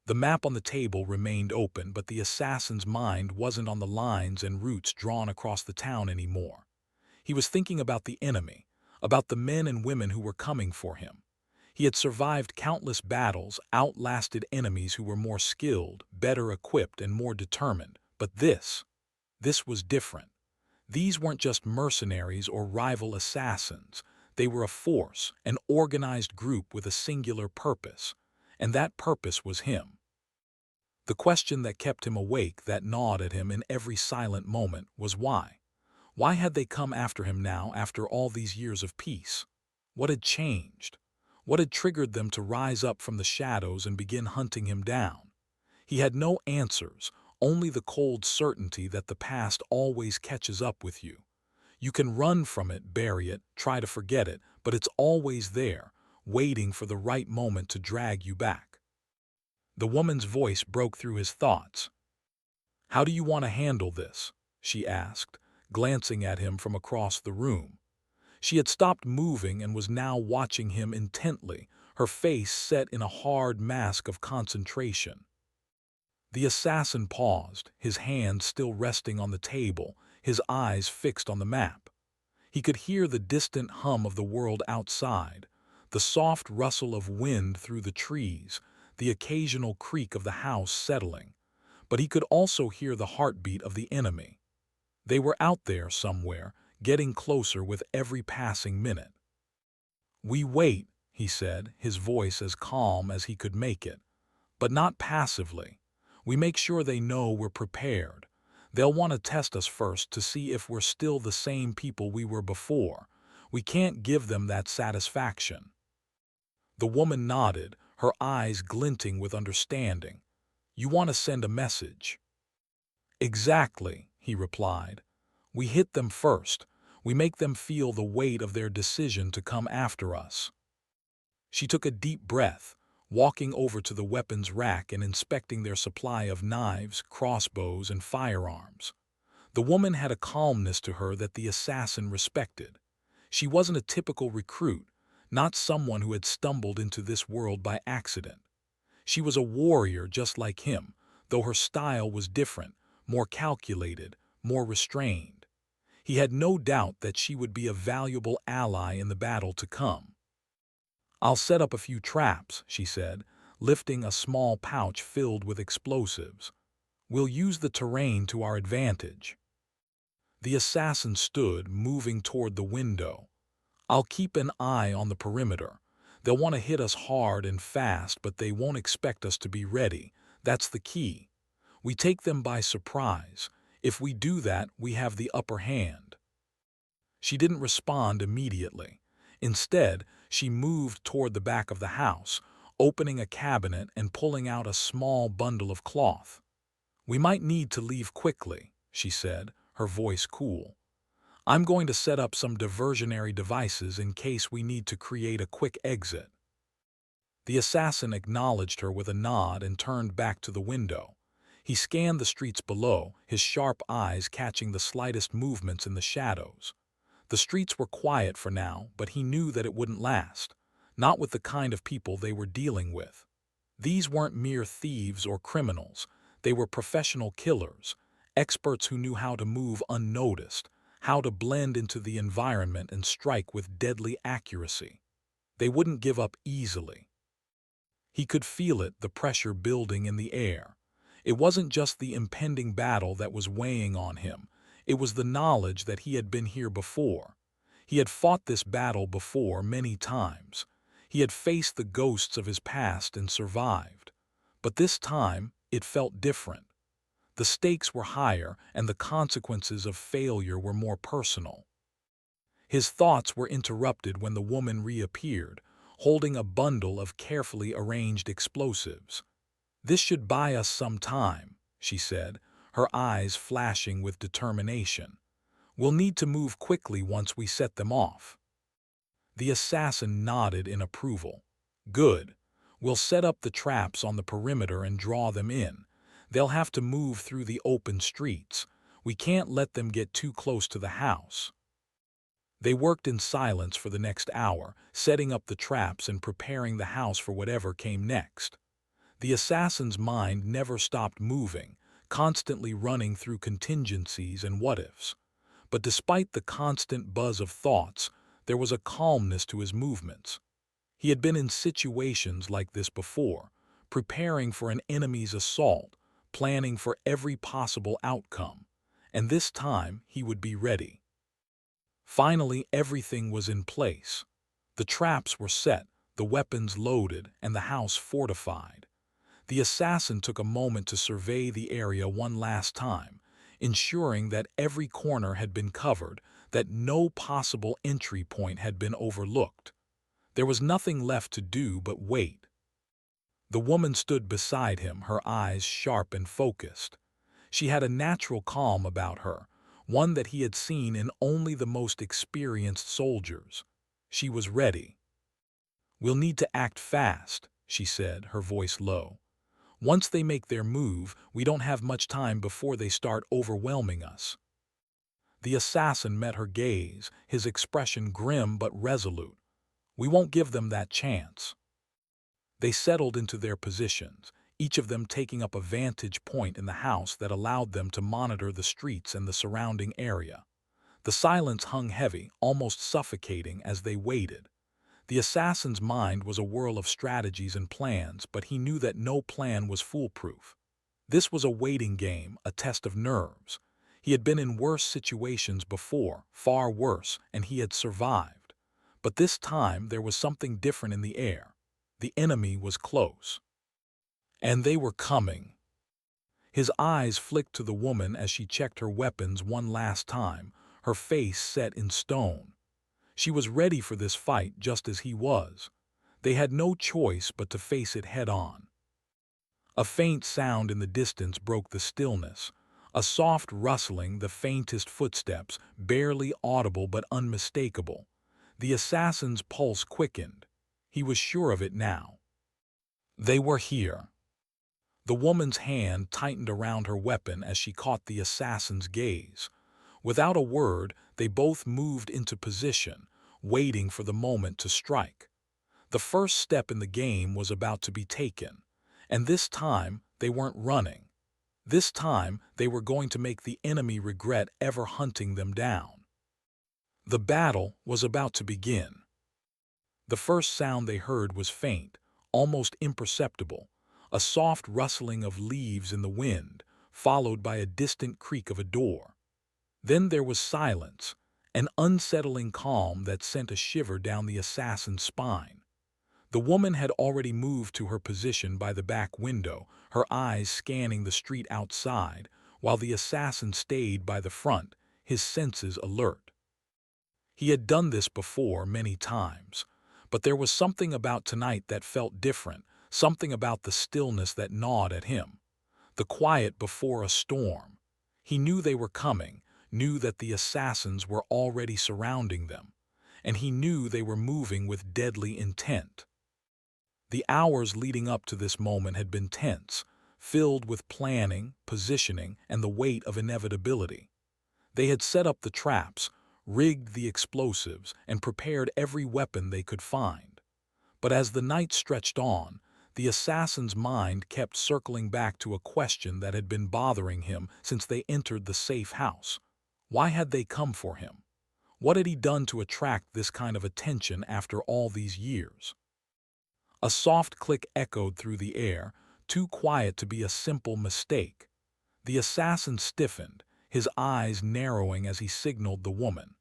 The map on the table remained open, but the assassin's mind wasn't on the lines and routes drawn across the town anymore. He was thinking about the enemy, about the men and women who were coming for him. He had survived countless battles, outlasted enemies who were more skilled, better equipped, and more determined. But this was different. These weren't just mercenaries or rival assassins. They were a force, an organized group with a singular purpose. And that purpose was him. The question that kept him awake, that gnawed at him in every silent moment, was why? Why had they come after him now after all these years of peace? What had changed? What had triggered them to rise up from the shadows and begin hunting him down? He had no answers, only the cold certainty that the past always catches up with you. You can run from it, bury it, try to forget it, but it's always there, waiting for the right moment to drag you back. The woman's voice broke through his thoughts. "How do you want to handle this?" she asked, glancing at him from across the room. She had stopped moving and was now watching him intently, her face set in a hard mask of concentration. The assassin paused, his hand still resting on the table, his eyes fixed on the map. He could hear the distant hum of the world outside, the soft rustle of wind through the trees, the occasional creak of the house settling. But he could also hear the heartbeat of the enemy. They were out there somewhere, getting closer with every passing minute. "We wait," he said, his voice as calm as he could make it, "but not passively. We make sure they know we're prepared. They'll want to test us first to see if we're still the same people we were before. We can't give them that satisfaction." The woman nodded, her eyes glinting with understanding. "You want to send a message?" "Exactly," he replied. "We hit them first. We make them feel the weight of their decision to come after us." She took a deep breath, walking over to the weapons rack and inspecting their supply of knives, crossbows, and firearms. The woman had a calmness to her that the assassin respected. She wasn't a typical recruit, not someone who had stumbled into this world by accident. She was a warrior just like him, though her style was different, more calculated, more restrained. He had no doubt that she would be a valuable ally in the battle to come. "I'll set up a few traps," she said, lifting a small pouch filled with explosives. "We'll use the terrain to our advantage." The assassin stood, moving toward the window. "I'll keep an eye on the perimeter. They'll want to hit us hard and fast, but they won't expect us to be ready. That's the key. We take them by surprise. If we do that, we have the upper hand." She didn't respond immediately. Instead, she moved toward the back of the house, opening a cabinet and pulling out a small bundle of cloth. "We might need to leave quickly," she said, her voice cool. "I'm going to set up some diversionary devices in case we need to create a quick exit." The assassin acknowledged her with a nod and turned back to the window. He scanned the streets below, his sharp eyes catching the slightest movements in the shadows. The streets were quiet for now, but he knew that it wouldn't last, not with the kind of people they were dealing with. These weren't mere thieves or criminals. They were professional killers, experts who knew how to move unnoticed, how to blend into the environment and strike with deadly accuracy. They wouldn't give up easily. He could feel it, the pressure building in the air. It wasn't just the impending battle that was weighing on him. It was the knowledge that he had been here before. He had fought this battle before many times. He had faced the ghosts of his past and survived. But this time, it felt different. The stakes were higher, and the consequences of failure were more personal. His thoughts were interrupted when the woman reappeared, holding a bundle of carefully arranged explosives. "This should buy us some time," she said, her eyes flashing with determination. "We'll need to move quickly once we set them off." The assassin nodded in approval. Good. We'll set up the traps on the perimeter and draw them in. They'll have to move through the open streets. We can't let them get too close to the house. They worked in silence for the next hour, setting up the traps and preparing the house for whatever came next. The assassin's mind never stopped moving, constantly running through contingencies and what-ifs. But despite the constant buzz of thoughts, there was a calmness to his movements. He had been in situations like this before, preparing for an enemy's assault, planning for every possible outcome, and this time he would be ready. Finally, everything was in place. The traps were set, the weapons loaded, and the house fortified. The assassin took a moment to survey the area one last time, ensuring that every corner had been covered, that no possible entry point had been overlooked. There was nothing left to do but wait. The woman stood beside him, her eyes sharp and focused. She had a natural calm about her, one that he had seen in only the most experienced soldiers. She was ready. "We'll need to act fast," she said, her voice low. "Once they make their move, we don't have much time before they start overwhelming us." The assassin met her gaze, his expression grim but resolute. "We won't give them that chance." They settled into their positions, each of them taking up a vantage point in the house that allowed them to monitor the streets and the surrounding area. The silence hung heavy, almost suffocating, as they waited. The assassin's mind was a whirl of strategies and plans, but he knew that no plan was foolproof. This was a waiting game, a test of nerves. He had been in worse situations before, far worse, and he had survived. But this time there was something different in the air. The enemy was close. And they were coming. His eyes flicked to the woman as she checked her weapons one last time, her face set in stone. She was ready for this fight just as he was. They had no choice but to face it head-on. A faint sound in the distance broke the stillness. A soft rustling, the faintest footsteps, barely audible but unmistakable. The assassin's pulse quickened. He was sure of it now. They were here. The woman's hand tightened around her weapon as she caught the assassin's gaze. Without a word, they both moved into position, waiting for the moment to strike. The first step in the game was about to be taken, and this time they weren't running. This time they were going to make the enemy regret ever hunting them down. The battle was about to begin. The first sound they heard was faint, almost imperceptible, a soft rustling of leaves in the wind, followed by a distant creak of a door. Then there was silence, an unsettling calm that sent a shiver down the assassin's spine. The woman had already moved to her position by the back window, her eyes scanning the street outside, while the assassin stayed by the front, his senses alert. He had done this before many times, but there was something about tonight that felt different, something about the stillness that gnawed at him. The quiet before a storm. He knew they were coming, knew that the assassins were already surrounding them, and he knew they were moving with deadly intent. The hours leading up to this moment had been tense, filled with planning, positioning, and the weight of inevitability. They had set up the traps, rigged the explosives, and prepared every weapon they could find. But as the night stretched on, the assassin's mind kept circling back to a question that had been bothering him since they entered the safe house. Why had they come for him? What had he done to attract this kind of attention after all these years? A soft click echoed through the air, too quiet to be a simple mistake. The assassin stiffened, his eyes narrowing as he signaled the woman.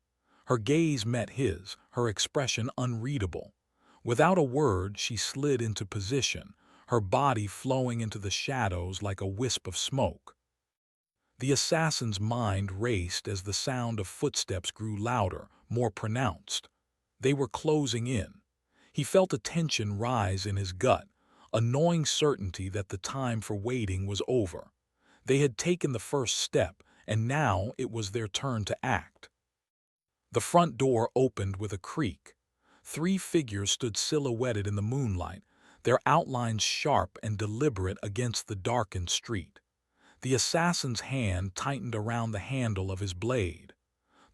Her gaze met his, her expression unreadable. Without a word, she slid into position, her body flowing into the shadows like a wisp of smoke. The assassin's mind raced as the sound of footsteps grew louder, more pronounced. They were closing in. He felt a tension rise in his gut, a gnawing certainty that the time for waiting was over. They had taken the first step, and now it was their turn to act. The front door opened with a creak. Three figures stood silhouetted in the moonlight, their outlines sharp and deliberate against the darkened street. The assassin's hand tightened around the handle of his blade.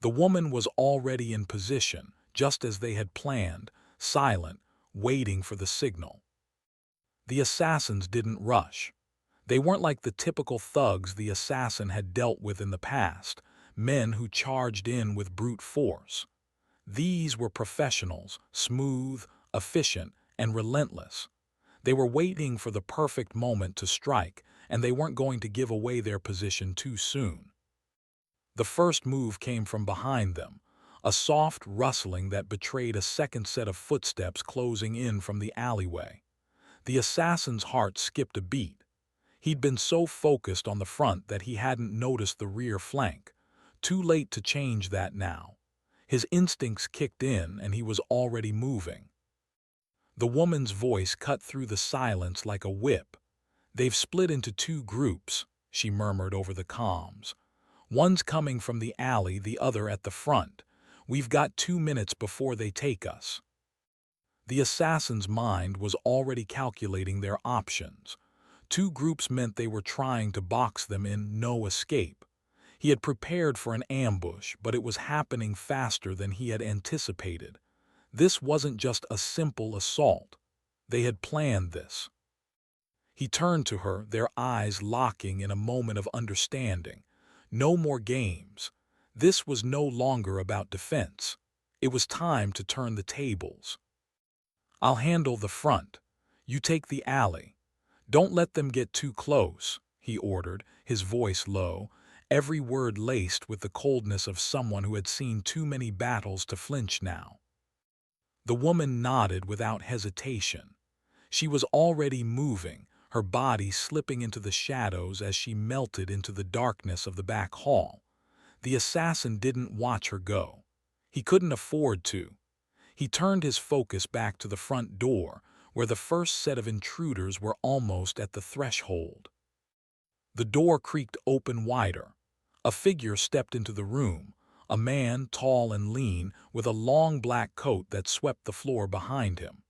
The woman was already in position, just as they had planned, silent, waiting for the signal. The assassins didn't rush. They weren't like the typical thugs the assassin had dealt with in the past, men who charged in with brute force. These were professionals, smooth, efficient, and relentless. They were waiting for the perfect moment to strike, and they weren't going to give away their position too soon. The first move came from behind them, a soft rustling that betrayed a second set of footsteps closing in from the alleyway. The assassin's heart skipped a beat. He'd been so focused on the front that he hadn't noticed the rear flank. Too late to change that now. His instincts kicked in and he was already moving. The woman's voice cut through the silence like a whip. "They've split into two groups," she murmured over the comms. "One's coming from the alley, the other at the front. We've got 2 minutes before they take us." The assassin's mind was already calculating their options. Two groups meant they were trying to box them in, no escape. He had prepared for an ambush, but it was happening faster than he had anticipated. This wasn't just a simple assault. They had planned this. He turned to her, their eyes locking in a moment of understanding. No more games. This was no longer about defense. It was time to turn the tables. "I'll handle the front. You take the alley. Don't let them get too close," he ordered, his voice low, every word laced with the coldness of someone who had seen too many battles to flinch now. The woman nodded without hesitation. She was already moving, her body slipping into the shadows as she melted into the darkness of the back hall. The assassin didn't watch her go. He couldn't afford to. He turned his focus back to the front door, where the first set of intruders were almost at the threshold. The door creaked open wider. A figure stepped into the room, a man tall and lean with a long black coat that swept the floor behind him.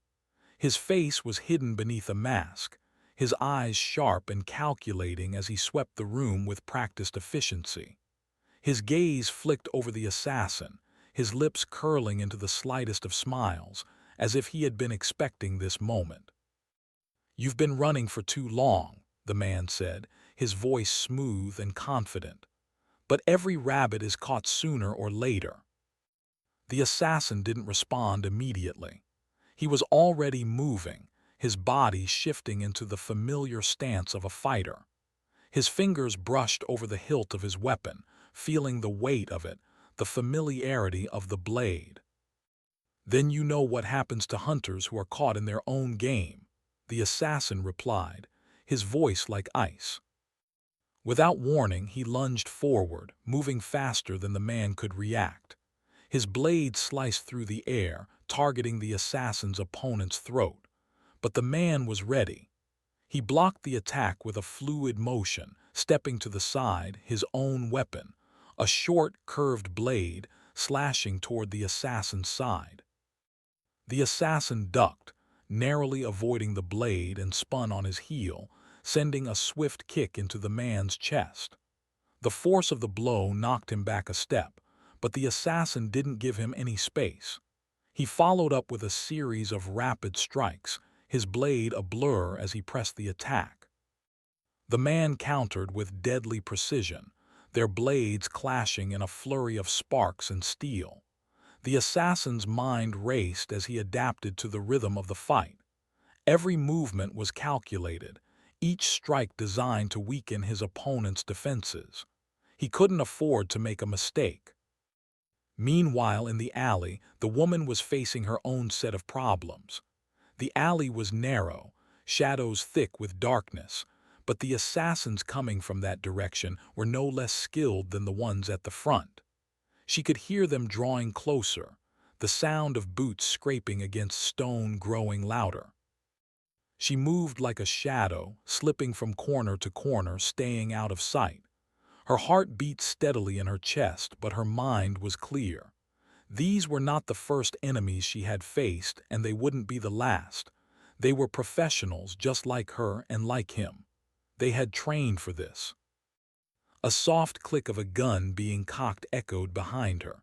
His face was hidden beneath a mask, his eyes sharp and calculating as he swept the room with practiced efficiency. His gaze flicked over the assassin, his lips curling into the slightest of smiles, as if he had been expecting this moment. "You've been running for too long," the man said, his voice smooth and confident. "But every rabbit is caught sooner or later." The assassin didn't respond immediately. He was already moving, his body shifting into the familiar stance of a fighter. His fingers brushed over the hilt of his weapon, feeling the weight of it, the familiarity of the blade. "Then you know what happens to hunters who are caught in their own game," the assassin replied, his voice like ice. Without warning, he lunged forward, moving faster than the man could react. His blade sliced through the air, targeting the assassin's opponent's throat. But the man was ready. He blocked the attack with a fluid motion, stepping to the side, his own weapon, a short, curved blade, slashing toward the assassin's side. The assassin ducked, narrowly avoiding the blade, and spun on his heel, sending a swift kick into the man's chest. The force of the blow knocked him back a step, but the assassin didn't give him any space. He followed up with a series of rapid strikes, his blade a blur as he pressed the attack. The man countered with deadly precision, their blades clashing in a flurry of sparks and steel. The assassin's mind raced as he adapted to the rhythm of the fight. Every movement was calculated, each strike designed to weaken his opponent's defenses. He couldn't afford to make a mistake. Meanwhile, in the alley, the woman was facing her own set of problems. The alley was narrow, shadows thick with darkness, but the assassins coming from that direction were no less skilled than the ones at the front. She could hear them drawing closer, the sound of boots scraping against stone growing louder. She moved like a shadow, slipping from corner to corner, staying out of sight. Her heart beat steadily in her chest, but her mind was clear. These were not the first enemies she had faced, and they wouldn't be the last. They were professionals just like her and like him. They had trained for this. A soft click of a gun being cocked echoed behind her.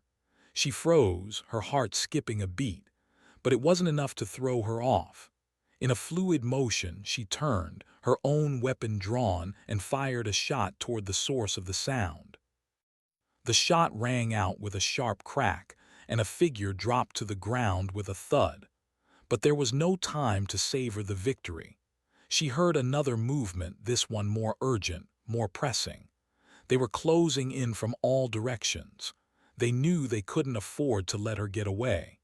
She froze, her heart skipping a beat, but it wasn't enough to throw her off. In a fluid motion, she turned, her own weapon drawn, and fired a shot toward the source of the sound. The shot rang out with a sharp crack, and a figure dropped to the ground with a thud. But there was no time to savor the victory. She heard another movement, this one more urgent, more pressing. They were closing in from all directions. They knew they couldn't afford to let her get away.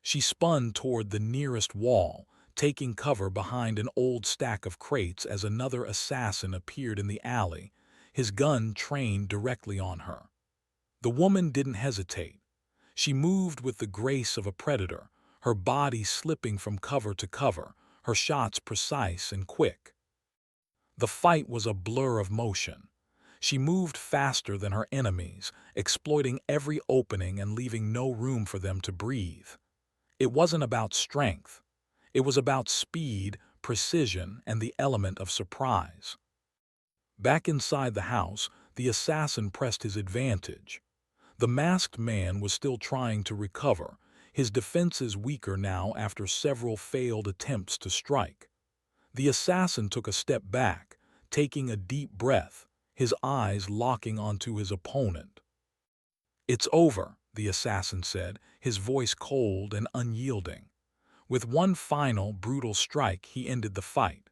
She spun toward the nearest wall, taking cover behind an old stack of crates as another assassin appeared in the alley, his gun trained directly on her. The woman didn't hesitate. She moved with the grace of a predator, her body slipping from cover to cover, her shots precise and quick. The fight was a blur of motion. She moved faster than her enemies, exploiting every opening and leaving no room for them to breathe. It wasn't about strength. It was about speed, precision, and the element of surprise. Back inside the house, the assassin pressed his advantage. The masked man was still trying to recover, his defenses weaker now after several failed attempts to strike. The assassin took a step back, taking a deep breath, his eyes locking onto his opponent. "It's over," the assassin said, his voice cold and unyielding. With one final, brutal strike, he ended the fight.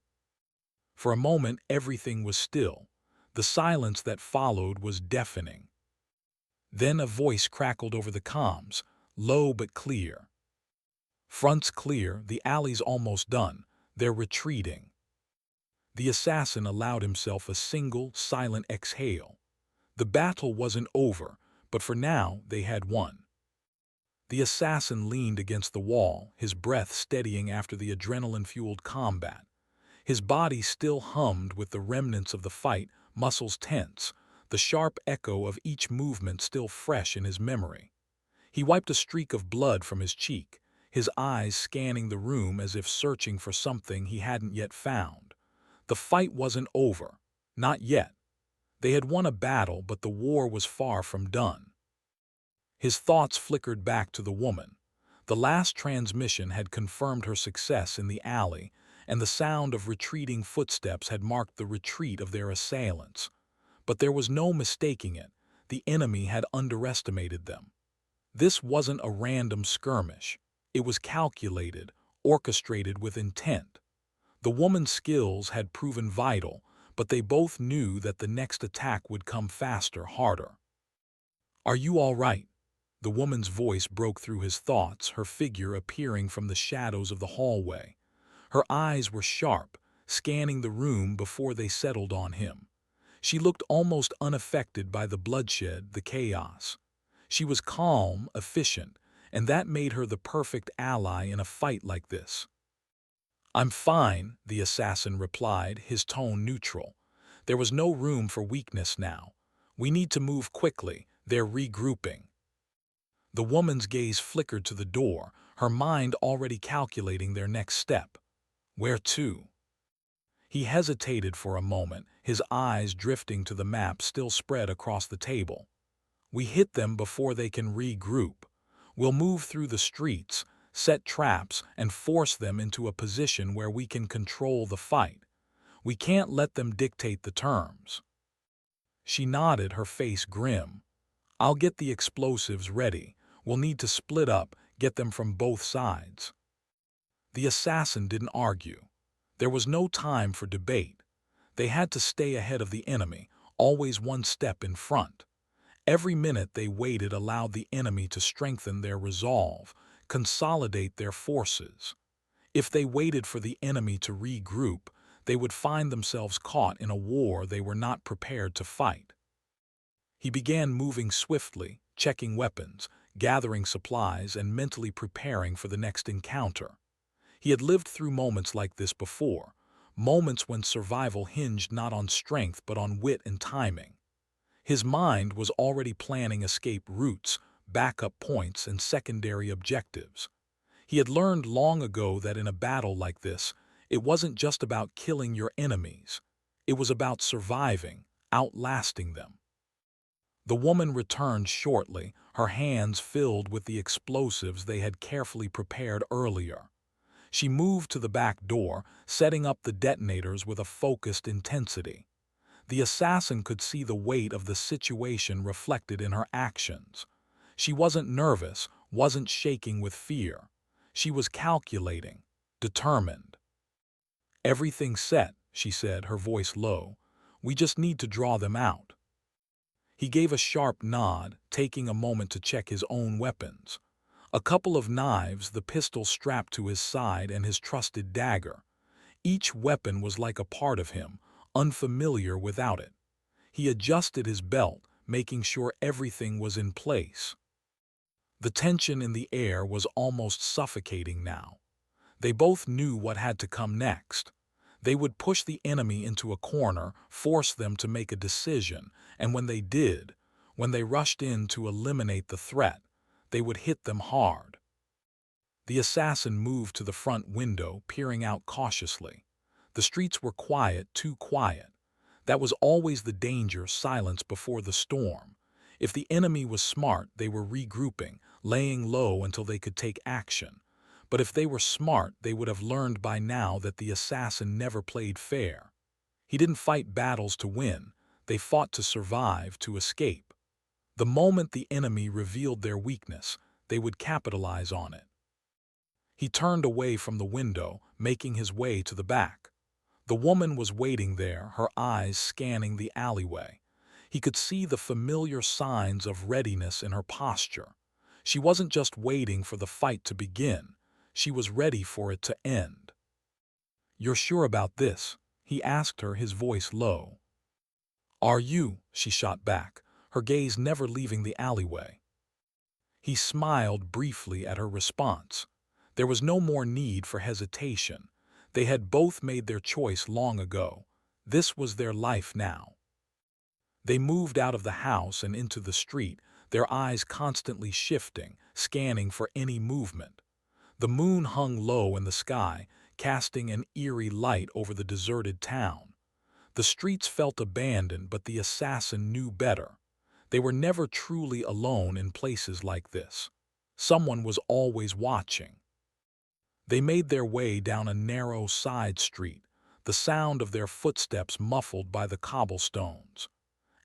For a moment, everything was still. The silence that followed was deafening. Then a voice crackled over the comms, low but clear. "Front's clear, the alley's almost done. They're retreating." The assassin allowed himself a single, silent exhale. The battle wasn't over, but for now they had won. The assassin leaned against the wall, his breath steadying after the adrenaline-fueled combat. His body still hummed with the remnants of the fight, muscles tense, the sharp echo of each movement still fresh in his memory. He wiped a streak of blood from his cheek, his eyes scanning the room as if searching for something he hadn't yet found. The fight wasn't over. Not yet. They had won a battle, but the war was far from done. His thoughts flickered back to the woman. The last transmission had confirmed her success in the alley, and the sound of retreating footsteps had marked the retreat of their assailants. But there was no mistaking it. The enemy had underestimated them. This wasn't a random skirmish. It was calculated, orchestrated with intent. The woman's skills had proven vital, but they both knew that the next attack would come faster, harder. "Are you all right?" The woman's voice broke through his thoughts, her figure appearing from the shadows of the hallway. Her eyes were sharp, scanning the room before they settled on him. She looked almost unaffected by the bloodshed, the chaos. She was calm, efficient, and that made her the perfect ally in a fight like this. "I'm fine," the assassin replied, his tone neutral. There was no room for weakness now. "We need to move quickly. They're regrouping." The woman's gaze flickered to the door, her mind already calculating their next step. Where to? He hesitated for a moment, his eyes drifting to the map still spread across the table. "We hit them before they can regroup. We'll move through the streets, set traps, and force them into a position where we can control the fight. We can't let them dictate the terms." She nodded, her face grim. "I'll get the explosives ready. We'll need to split up, get them from both sides." The assassin didn't argue. There was no time for debate. They had to stay ahead of the enemy, always one step in front. Every minute they waited allowed the enemy to strengthen their resolve, consolidate their forces. If they waited for the enemy to regroup, they would find themselves caught in a war they were not prepared to fight. He began moving swiftly, checking weapons, gathering supplies, and mentally preparing for the next encounter. He had lived through moments like this before, moments when survival hinged not on strength but on wit and timing. His mind was already planning escape routes, backup points, and secondary objectives. He had learned long ago that in a battle like this, it wasn't just about killing your enemies. It was about surviving, outlasting them. The woman returned shortly, her hands filled with the explosives they had carefully prepared earlier. She moved to the back door, setting up the detonators with a focused intensity. The assassin could see the weight of the situation reflected in her actions. She wasn't nervous, wasn't shaking with fear. She was calculating, determined. "Everything's set," she said, her voice low. "We just need to draw them out." He gave a sharp nod, taking a moment to check his own weapons. A couple of knives, the pistol strapped to his side, and his trusted dagger. Each weapon was like a part of him, unfamiliar without it. He adjusted his belt, making sure everything was in place. The tension in the air was almost suffocating now. They both knew what had to come next. They would push the enemy into a corner, force them to make a decision, and when they did, when they rushed in to eliminate the threat, they would hit them hard. The assassin moved to the front window, peering out cautiously. The streets were quiet, too quiet. That was always the danger, silence before the storm. If the enemy was smart, they were regrouping, laying low until they could take action. But if they were smart, they would have learned by now that the assassin never played fair. He didn't fight battles to win. They fought to survive, to escape. The moment the enemy revealed their weakness, they would capitalize on it. He turned away from the window, making his way to the back. The woman was waiting there, her eyes scanning the alleyway. He could see the familiar signs of readiness in her posture. She wasn't just waiting for the fight to begin. She was ready for it to end. "You're sure about this?" he asked her, his voice low. "Are you?" she shot back, her gaze never leaving the alleyway. He smiled briefly at her response. There was no more need for hesitation. They had both made their choice long ago. This was their life now. They moved out of the house and into the street, their eyes constantly shifting, scanning for any movement. The moon hung low in the sky, casting an eerie light over the deserted town. The streets felt abandoned, but the assassin knew better. They were never truly alone in places like this. Someone was always watching. They made their way down a narrow side street, the sound of their footsteps muffled by the cobblestones.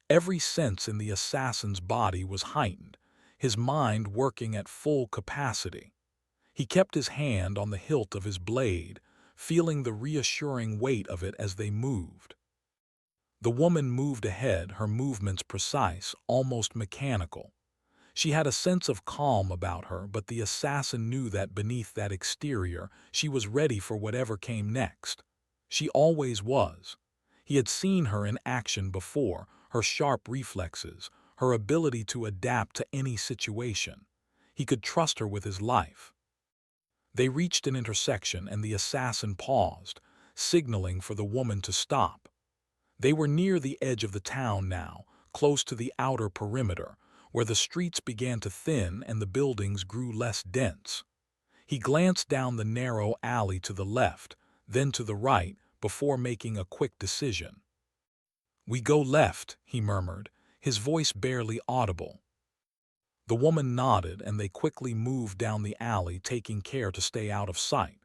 Every sense in the assassin's body was heightened, his mind working at full capacity. He kept his hand on the hilt of his blade, feeling the reassuring weight of it as they moved. The woman moved ahead, her movements precise, almost mechanical. She had a sense of calm about her, but the assassin knew that beneath that exterior, she was ready for whatever came next. She always was. He had seen her in action before, her sharp reflexes, her ability to adapt to any situation. He could trust her with his life. They reached an intersection and the assassin paused, signaling for the woman to stop. They were near the edge of the town now, close to the outer perimeter, where the streets began to thin and the buildings grew less dense. He glanced down the narrow alley to the left, then to the right, before making a quick decision. "We go left," he murmured, his voice barely audible. The woman nodded, and they quickly moved down the alley, taking care to stay out of sight.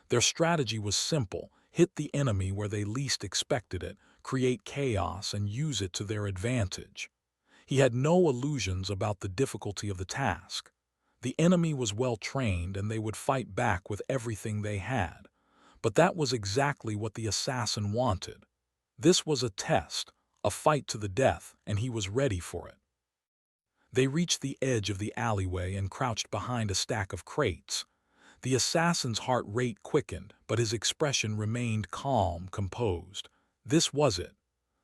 Their strategy was simple: hit the enemy where they least expected it, create chaos, and use it to their advantage. He had no illusions about the difficulty of the task. The enemy was well trained, and they would fight back with everything they had. But that was exactly what the assassin wanted. This was a test, a fight to the death, and he was ready for it. They reached the edge of the alleyway and crouched behind a stack of crates. The assassin's heart rate quickened, but his expression remained calm, composed. This was it.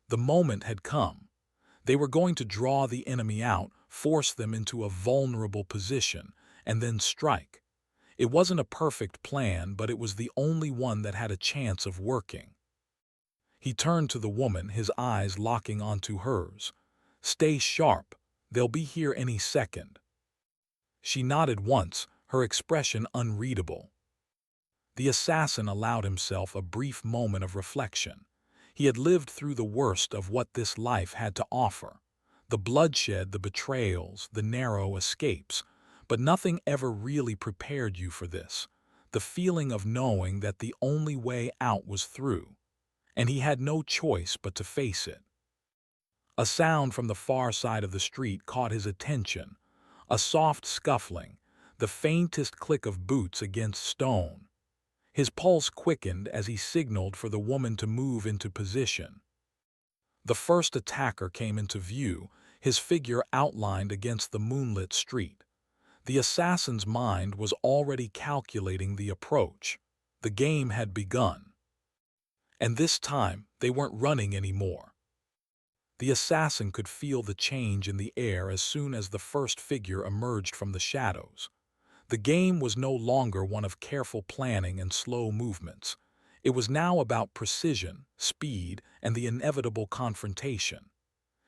The moment had come. They were going to draw the enemy out, force them into a vulnerable position, and then strike. It wasn't a perfect plan, but it was the only one that had a chance of working. He turned to the woman, his eyes locking onto hers. "Stay sharp. They'll be here any second." She nodded once, her expression unreadable. The assassin allowed himself a brief moment of reflection. He had lived through the worst of what this life had to offer. The bloodshed, the betrayals, the narrow escapes. But nothing ever really prepared you for this. The feeling of knowing that the only way out was through. And he had no choice but to face it. A sound from the far side of the street caught his attention. A soft scuffling, the faintest click of boots against stone. His pulse quickened as he signaled for the woman to move into position. The first attacker came into view, his figure outlined against the moonlit street. The assassin's mind was already calculating the approach. The game had begun. And this time, they weren't running anymore. The assassin could feel the change in the air as soon as the first figure emerged from the shadows. The game was no longer one of careful planning and slow movements. It was now about precision, speed, and the inevitable confrontation.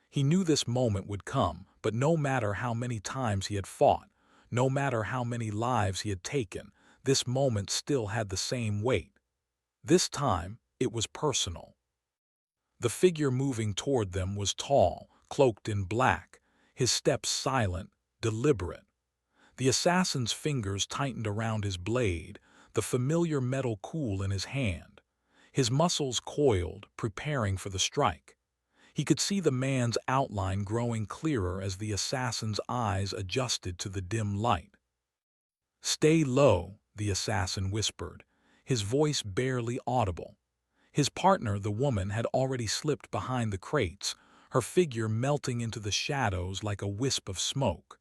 He knew this moment would come, but no matter how many times he had fought, no matter how many lives he had taken, this moment still had the same weight. This time, it was personal. The figure moving toward them was tall, cloaked in black, his steps silent, deliberate. The assassin's fingers tightened around his blade, the familiar metal cool in his hand. His muscles coiled, preparing for the strike. He could see the man's outline growing clearer as the assassin's eyes adjusted to the dim light. "Stay low," the assassin whispered, his voice barely audible. His partner, the woman, had already slipped behind the crates, her figure melting into the shadows like a wisp of smoke.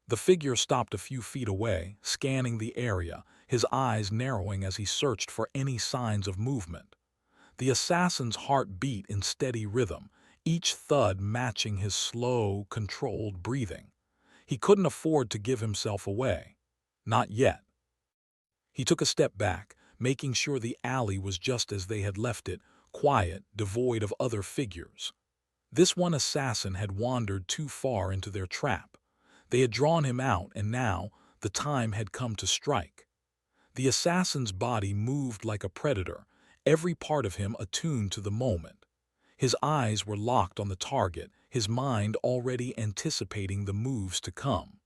The figure stopped a few feet away, scanning the area, his eyes narrowing as he searched for any signs of movement. The assassin's heart beat in steady rhythm, each thud matching his slow, controlled breathing. He couldn't afford to give himself away. Not yet. He took a step back, making sure the alley was just as they had left it, quiet, devoid of other figures. This one assassin had wandered too far into their trap. They had drawn him out, and now the time had come to strike. The assassin's body moved like a predator, every part of him attuned to the moment. His eyes were locked on the target, his mind already anticipating the moves to come.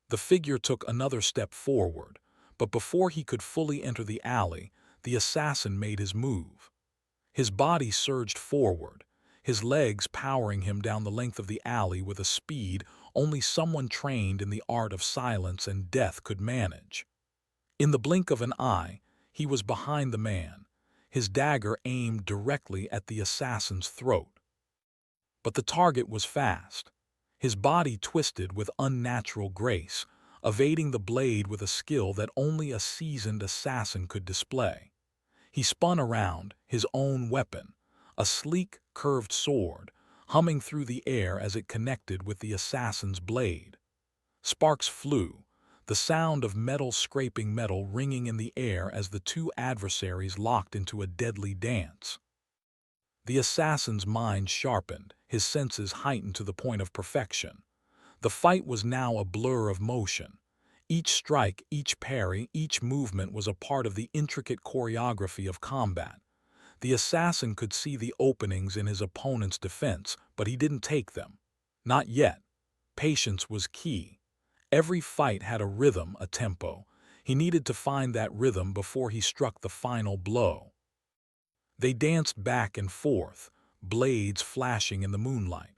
The figure took another step forward, but before he could fully enter the alley, the assassin made his move. His body surged forward, his legs powering him down the length of the alley with a speed only someone trained in the art of silence and death could manage. In the blink of an eye, he was behind the man, his dagger aimed directly at the assassin's throat. But the target was fast. His body twisted with unnatural grace, evading the blade with a skill that only a seasoned assassin could display. He spun around, his own weapon, a sleek, curved sword, humming through the air as it connected with the assassin's blade. Sparks flew, the sound of metal scraping metal ringing in the air as the two adversaries locked into a deadly dance. The assassin's mind sharpened, his senses heightened to the point of perfection. The fight was now a blur of motion. Each strike, each parry, each movement was a part of the intricate choreography of combat. The assassin could see the openings in his opponent's defense, but he didn't take them. Not yet. Patience was key. Every fight had a rhythm, a tempo. He needed to find that rhythm before he struck the final blow. They danced back and forth, blades flashing in the moonlight.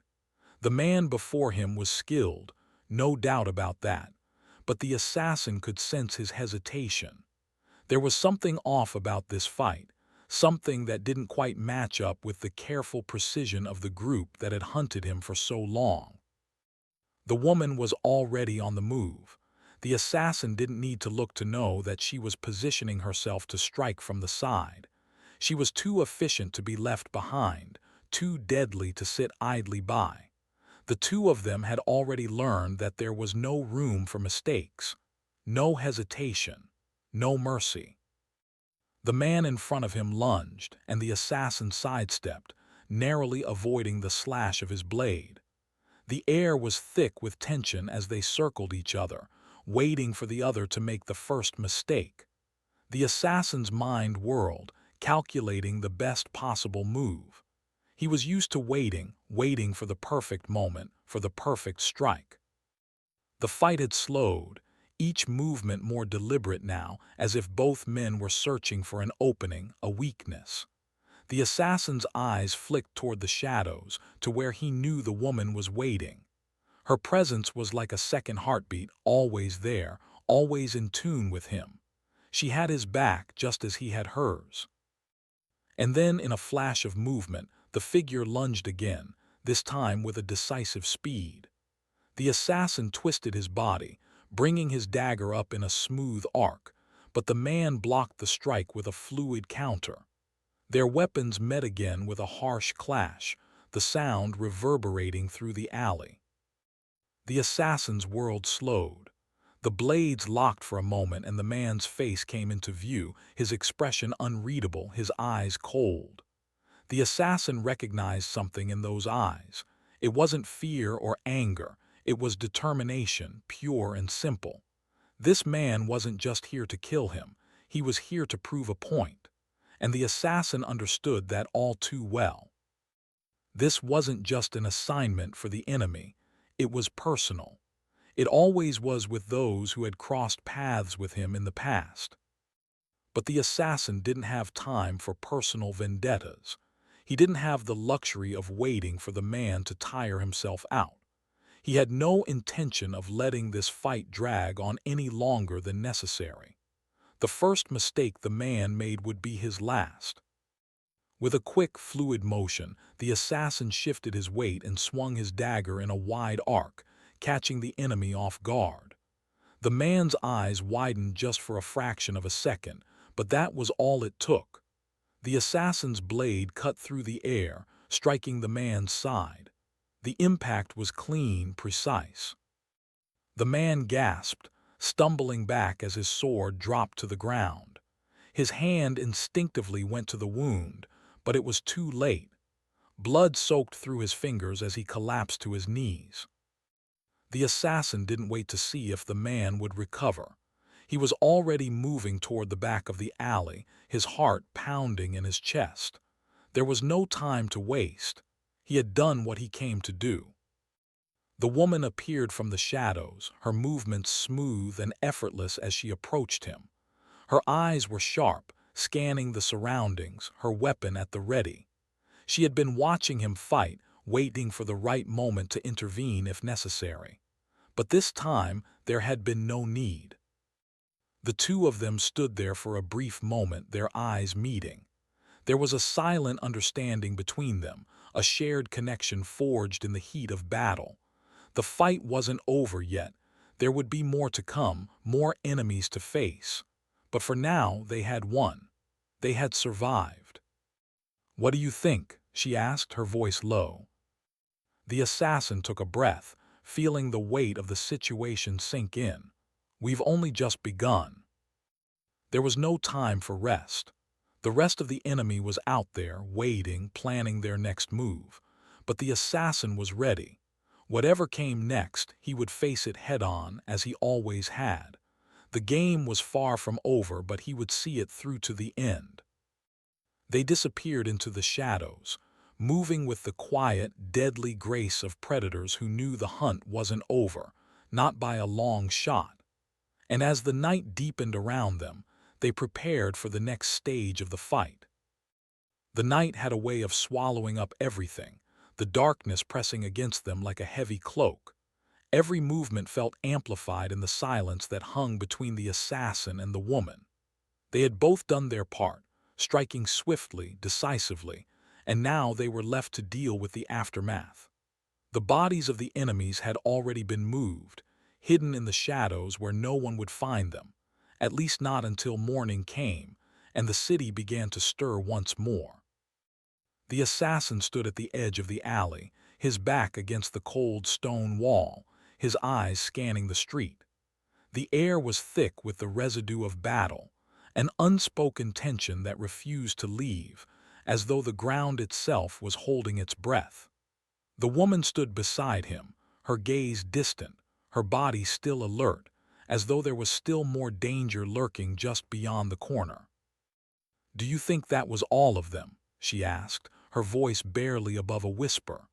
The man before him was skilled, no doubt about that, but the assassin could sense his hesitation. There was something off about this fight, something that didn't quite match up with the careful precision of the group that had hunted him for so long. The woman was already on the move. The assassin didn't need to look to know that she was positioning herself to strike from the side. She was too efficient to be left behind, too deadly to sit idly by. The two of them had already learned that there was no room for mistakes, no hesitation, no mercy. The man in front of him lunged, and the assassin sidestepped, narrowly avoiding the slash of his blade. The air was thick with tension as they circled each other, waiting for the other to make the first mistake. The assassin's mind whirled, calculating the best possible move. He was used to waiting for the perfect moment, for the perfect strike. The fight had slowed, each movement more deliberate now, as if both men were searching for an opening, a weakness. The assassin's eyes flicked toward the shadows, to where he knew the woman was waiting. Her presence was like a second heartbeat, always there, always in tune with him. She had his back just as he had hers. And then, in a flash of movement, the figure lunged again, this time with a decisive speed. The assassin twisted his body, bringing his dagger up in a smooth arc, but the man blocked the strike with a fluid counter. Their weapons met again with a harsh clash, the sound reverberating through the alley. The assassin's world slowed. The blades locked for a moment and the man's face came into view, his expression unreadable, his eyes cold. The assassin recognized something in those eyes. It wasn't fear or anger, it was determination, pure and simple. This man wasn't just here to kill him, he was here to prove a point. And the assassin understood that all too well. This wasn't just an assignment for the enemy, it was personal. It always was with those who had crossed paths with him in the past. But the assassin didn't have time for personal vendettas. He didn't have the luxury of waiting for the man to tire himself out. He had no intention of letting this fight drag on any longer than necessary. The first mistake the man made would be his last. With a quick, fluid motion, the assassin shifted his weight and swung his dagger in a wide arc, catching the enemy off guard. The man's eyes widened just for a fraction of a second, but that was all it took. The assassin's blade cut through the air, striking the man's side. The impact was clean, precise. The man gasped, stumbling back as his sword dropped to the ground. His hand instinctively went to the wound, but it was too late. Blood soaked through his fingers as he collapsed to his knees. The assassin didn't wait to see if the man would recover. He was already moving toward the back of the alley, his heart pounding in his chest. There was no time to waste. He had done what he came to do. The woman appeared from the shadows, her movements smooth and effortless as she approached him. Her eyes were sharp, scanning the surroundings, her weapon at the ready. She had been watching him fight, waiting for the right moment to intervene if necessary. But this time, there had been no need. The two of them stood there for a brief moment, their eyes meeting. There was a silent understanding between them, a shared connection forged in the heat of battle. The fight wasn't over yet. There would be more to come, more enemies to face. But for now, they had won. They had survived. "What do you think?" she asked, her voice low. The assassin took a breath, feeling the weight of the situation sink in. "We've only just begun." There was no time for rest. The rest of the enemy was out there, waiting, planning their next move. But the assassin was ready. Whatever came next, he would face it head-on, as he always had. The game was far from over, but he would see it through to the end. They disappeared into the shadows, moving with the quiet, deadly grace of predators who knew the hunt wasn't over, not by a long shot. And as the night deepened around them, they prepared for the next stage of the fight. The night had a way of swallowing up everything, the darkness pressing against them like a heavy cloak. Every movement felt amplified in the silence that hung between the assassin and the woman. They had both done their part, striking swiftly, decisively, and now they were left to deal with the aftermath. The bodies of the enemies had already been moved, hidden in the shadows where no one would find them, at least not until morning came, and the city began to stir once more. The assassin stood at the edge of the alley, his back against the cold stone wall, his eyes scanning the street. The air was thick with the residue of battle, an unspoken tension that refused to leave, as though the ground itself was holding its breath. The woman stood beside him, her gaze distant, her body still alert, as though there was still more danger lurking just beyond the corner. "Do you think that was all of them?" she asked, her voice barely above a whisper.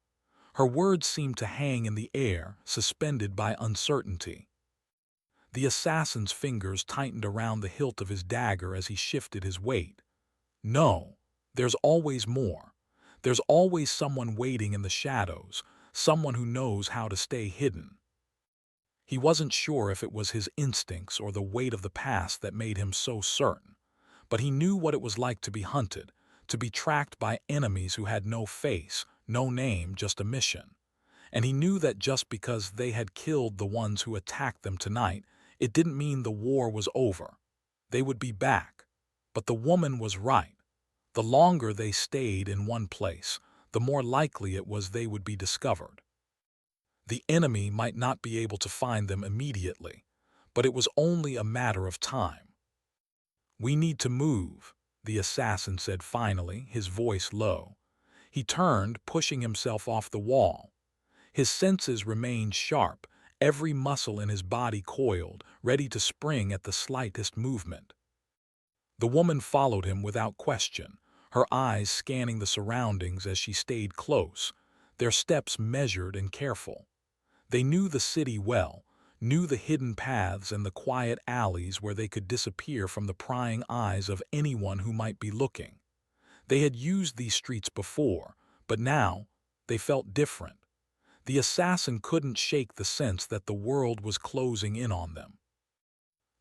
Her words seemed to hang in the air, suspended by uncertainty. The assassin's fingers tightened around the hilt of his dagger as he shifted his weight. "No, there's always more. There's always someone waiting in the shadows, someone who knows how to stay hidden." He wasn't sure if it was his instincts or the weight of the past that made him so certain, but he knew what it was like to be hunted, to be tracked by enemies who had no face, no name, just a mission. And he knew that just because they had killed the ones who attacked them tonight, it didn't mean the war was over. They would be back. But the woman was right. The longer they stayed in one place, the more likely it was they would be discovered. The enemy might not be able to find them immediately, but it was only a matter of time. "We need to move," the assassin said finally, his voice low. He turned, pushing himself off the wall. His senses remained sharp, every muscle in his body coiled, ready to spring at the slightest movement. The woman followed him without question, her eyes scanning the surroundings as she stayed close, their steps measured and careful. They knew the city well, knew the hidden paths and the quiet alleys where they could disappear from the prying eyes of anyone who might be looking. They had used these streets before, but now they felt different. The assassin couldn't shake the sense that the world was closing in on them.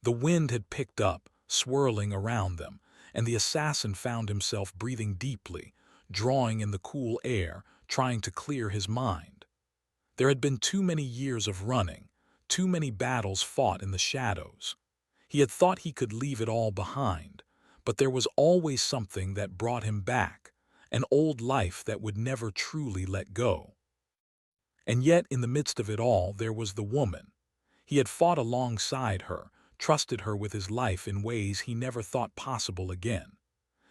The wind had picked up, swirling around them, and the assassin found himself breathing deeply, drawing in the cool air, trying to clear his mind. There had been too many years of running, too many battles fought in the shadows. He had thought he could leave it all behind, but there was always something that brought him back, an old life that would never truly let go. And yet, in the midst of it all, there was the woman. He had fought alongside her, trusted her with his life in ways he never thought possible again.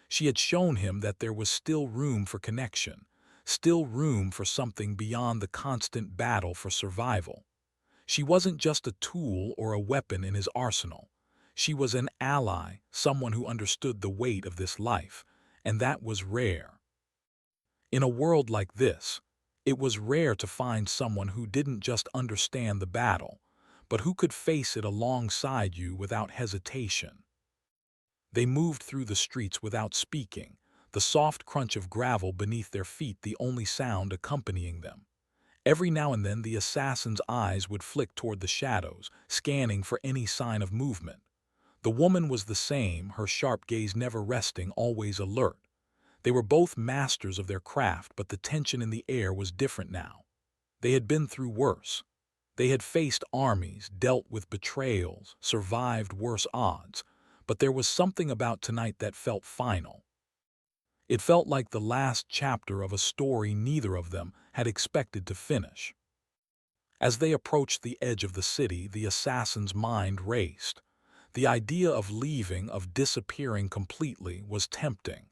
She had shown him that there was still room for connection, still room for something beyond the constant battle for survival. She wasn't just a tool or a weapon in his arsenal. She was an ally, someone who understood the weight of this life, and that was rare. In a world like this, it was rare to find someone who didn't just understand the battle, but who could face it alongside you without hesitation. They moved through the streets without speaking, the soft crunch of gravel beneath their feet the only sound accompanying them. Every now and then the assassin's eyes would flick toward the shadows, scanning for any sign of movement. The woman was the same, her sharp gaze never resting, always alert. They were both masters of their craft, but the tension in the air was different now. They had been through worse. They had faced armies, dealt with betrayals, survived worse odds, but there was something about tonight that felt final. It felt like the last chapter of a story neither of them had expected to finish. As they approached the edge of the city, the assassin's mind raced. The idea of leaving, of disappearing completely, was tempting.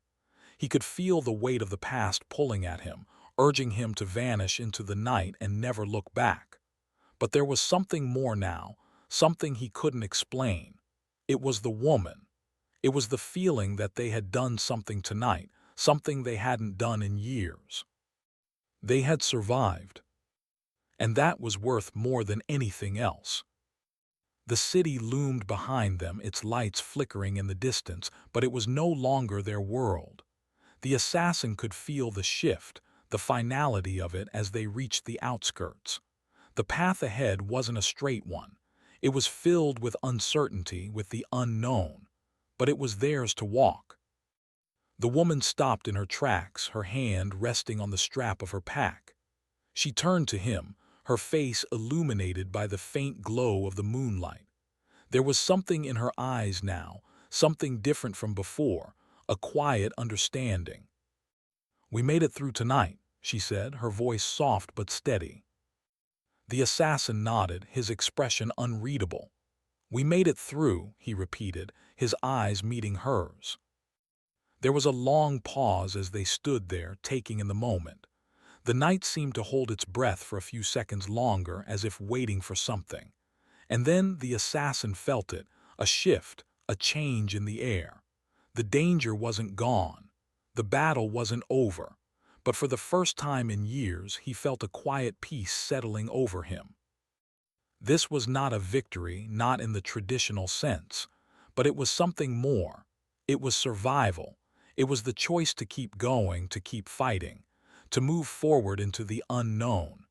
He could feel the weight of the past pulling at him, urging him to vanish into the night and never look back. But there was something more now, something he couldn't explain. It was the woman. It was the feeling that they had done something tonight, something they hadn't done in years. They had survived. And that was worth more than anything else. The city loomed behind them, its lights flickering in the distance, but it was no longer their world. The assassin could feel the shift, the finality of it as they reached the outskirts. The path ahead wasn't a straight one. It was filled with uncertainty, with the unknown, but it was theirs to walk. The woman stopped in her tracks, her hand resting on the strap of her pack. She turned to him, her face illuminated by the faint glow of the moonlight. There was something in her eyes now, something different from before, a quiet understanding. "We made it through tonight," she said, her voice soft but steady. The assassin nodded, his expression unreadable. "We made it through," he repeated, his eyes meeting hers. There was a long pause as they stood there, taking in the moment. The night seemed to hold its breath for a few seconds longer, as if waiting for something. And then the assassin felt it, a shift, a change in the air. The danger wasn't gone. The battle wasn't over. But for the first time in years, he felt a quiet peace settling over him. This was not a victory, not in the traditional sense, but it was something more. It was survival. It was the choice to keep going, to keep fighting, to move forward into the unknown.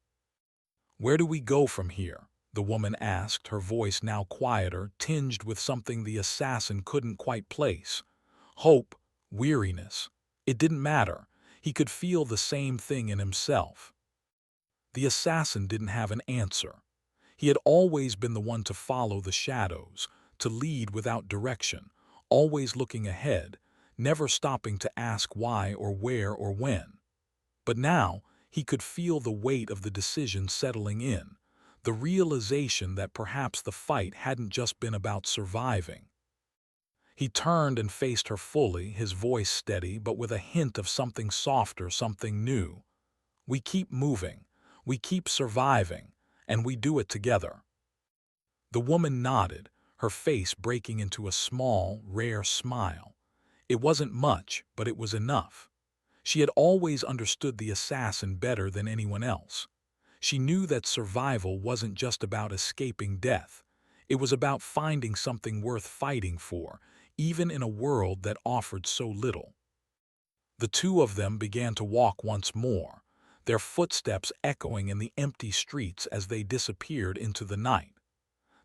"Where do we go from here?" the woman asked, her voice now quieter, tinged with something the assassin couldn't quite place. Hope, weariness. It didn't matter. He could feel the same thing in himself. The assassin didn't have an answer. He had always been the one to follow the shadows, to lead without direction, always looking ahead, never stopping to ask why or where or when. But now he could feel the weight of the decision settling in, the realization that perhaps the fight hadn't just been about surviving. He turned and faced her fully, his voice steady but with a hint of something softer, something new. "We keep moving, we keep surviving, and we do it together." The woman nodded, her face breaking into a small, rare smile. It wasn't much, but it was enough. She had always understood the assassin better than anyone else. She knew that survival wasn't just about escaping death. It was about finding something worth fighting for, even in a world that offered so little. The two of them began to walk once more, their footsteps echoing in the empty streets as they disappeared into the night.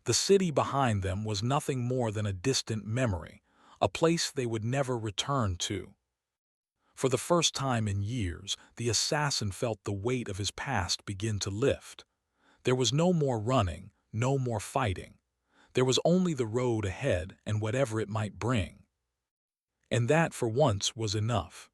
The city behind them was nothing more than a distant memory, a place they would never return to. For the first time in years, the assassin felt the weight of his past begin to lift. There was no more running, no more fighting. There was only the road ahead and whatever it might bring. And that, for once, was enough.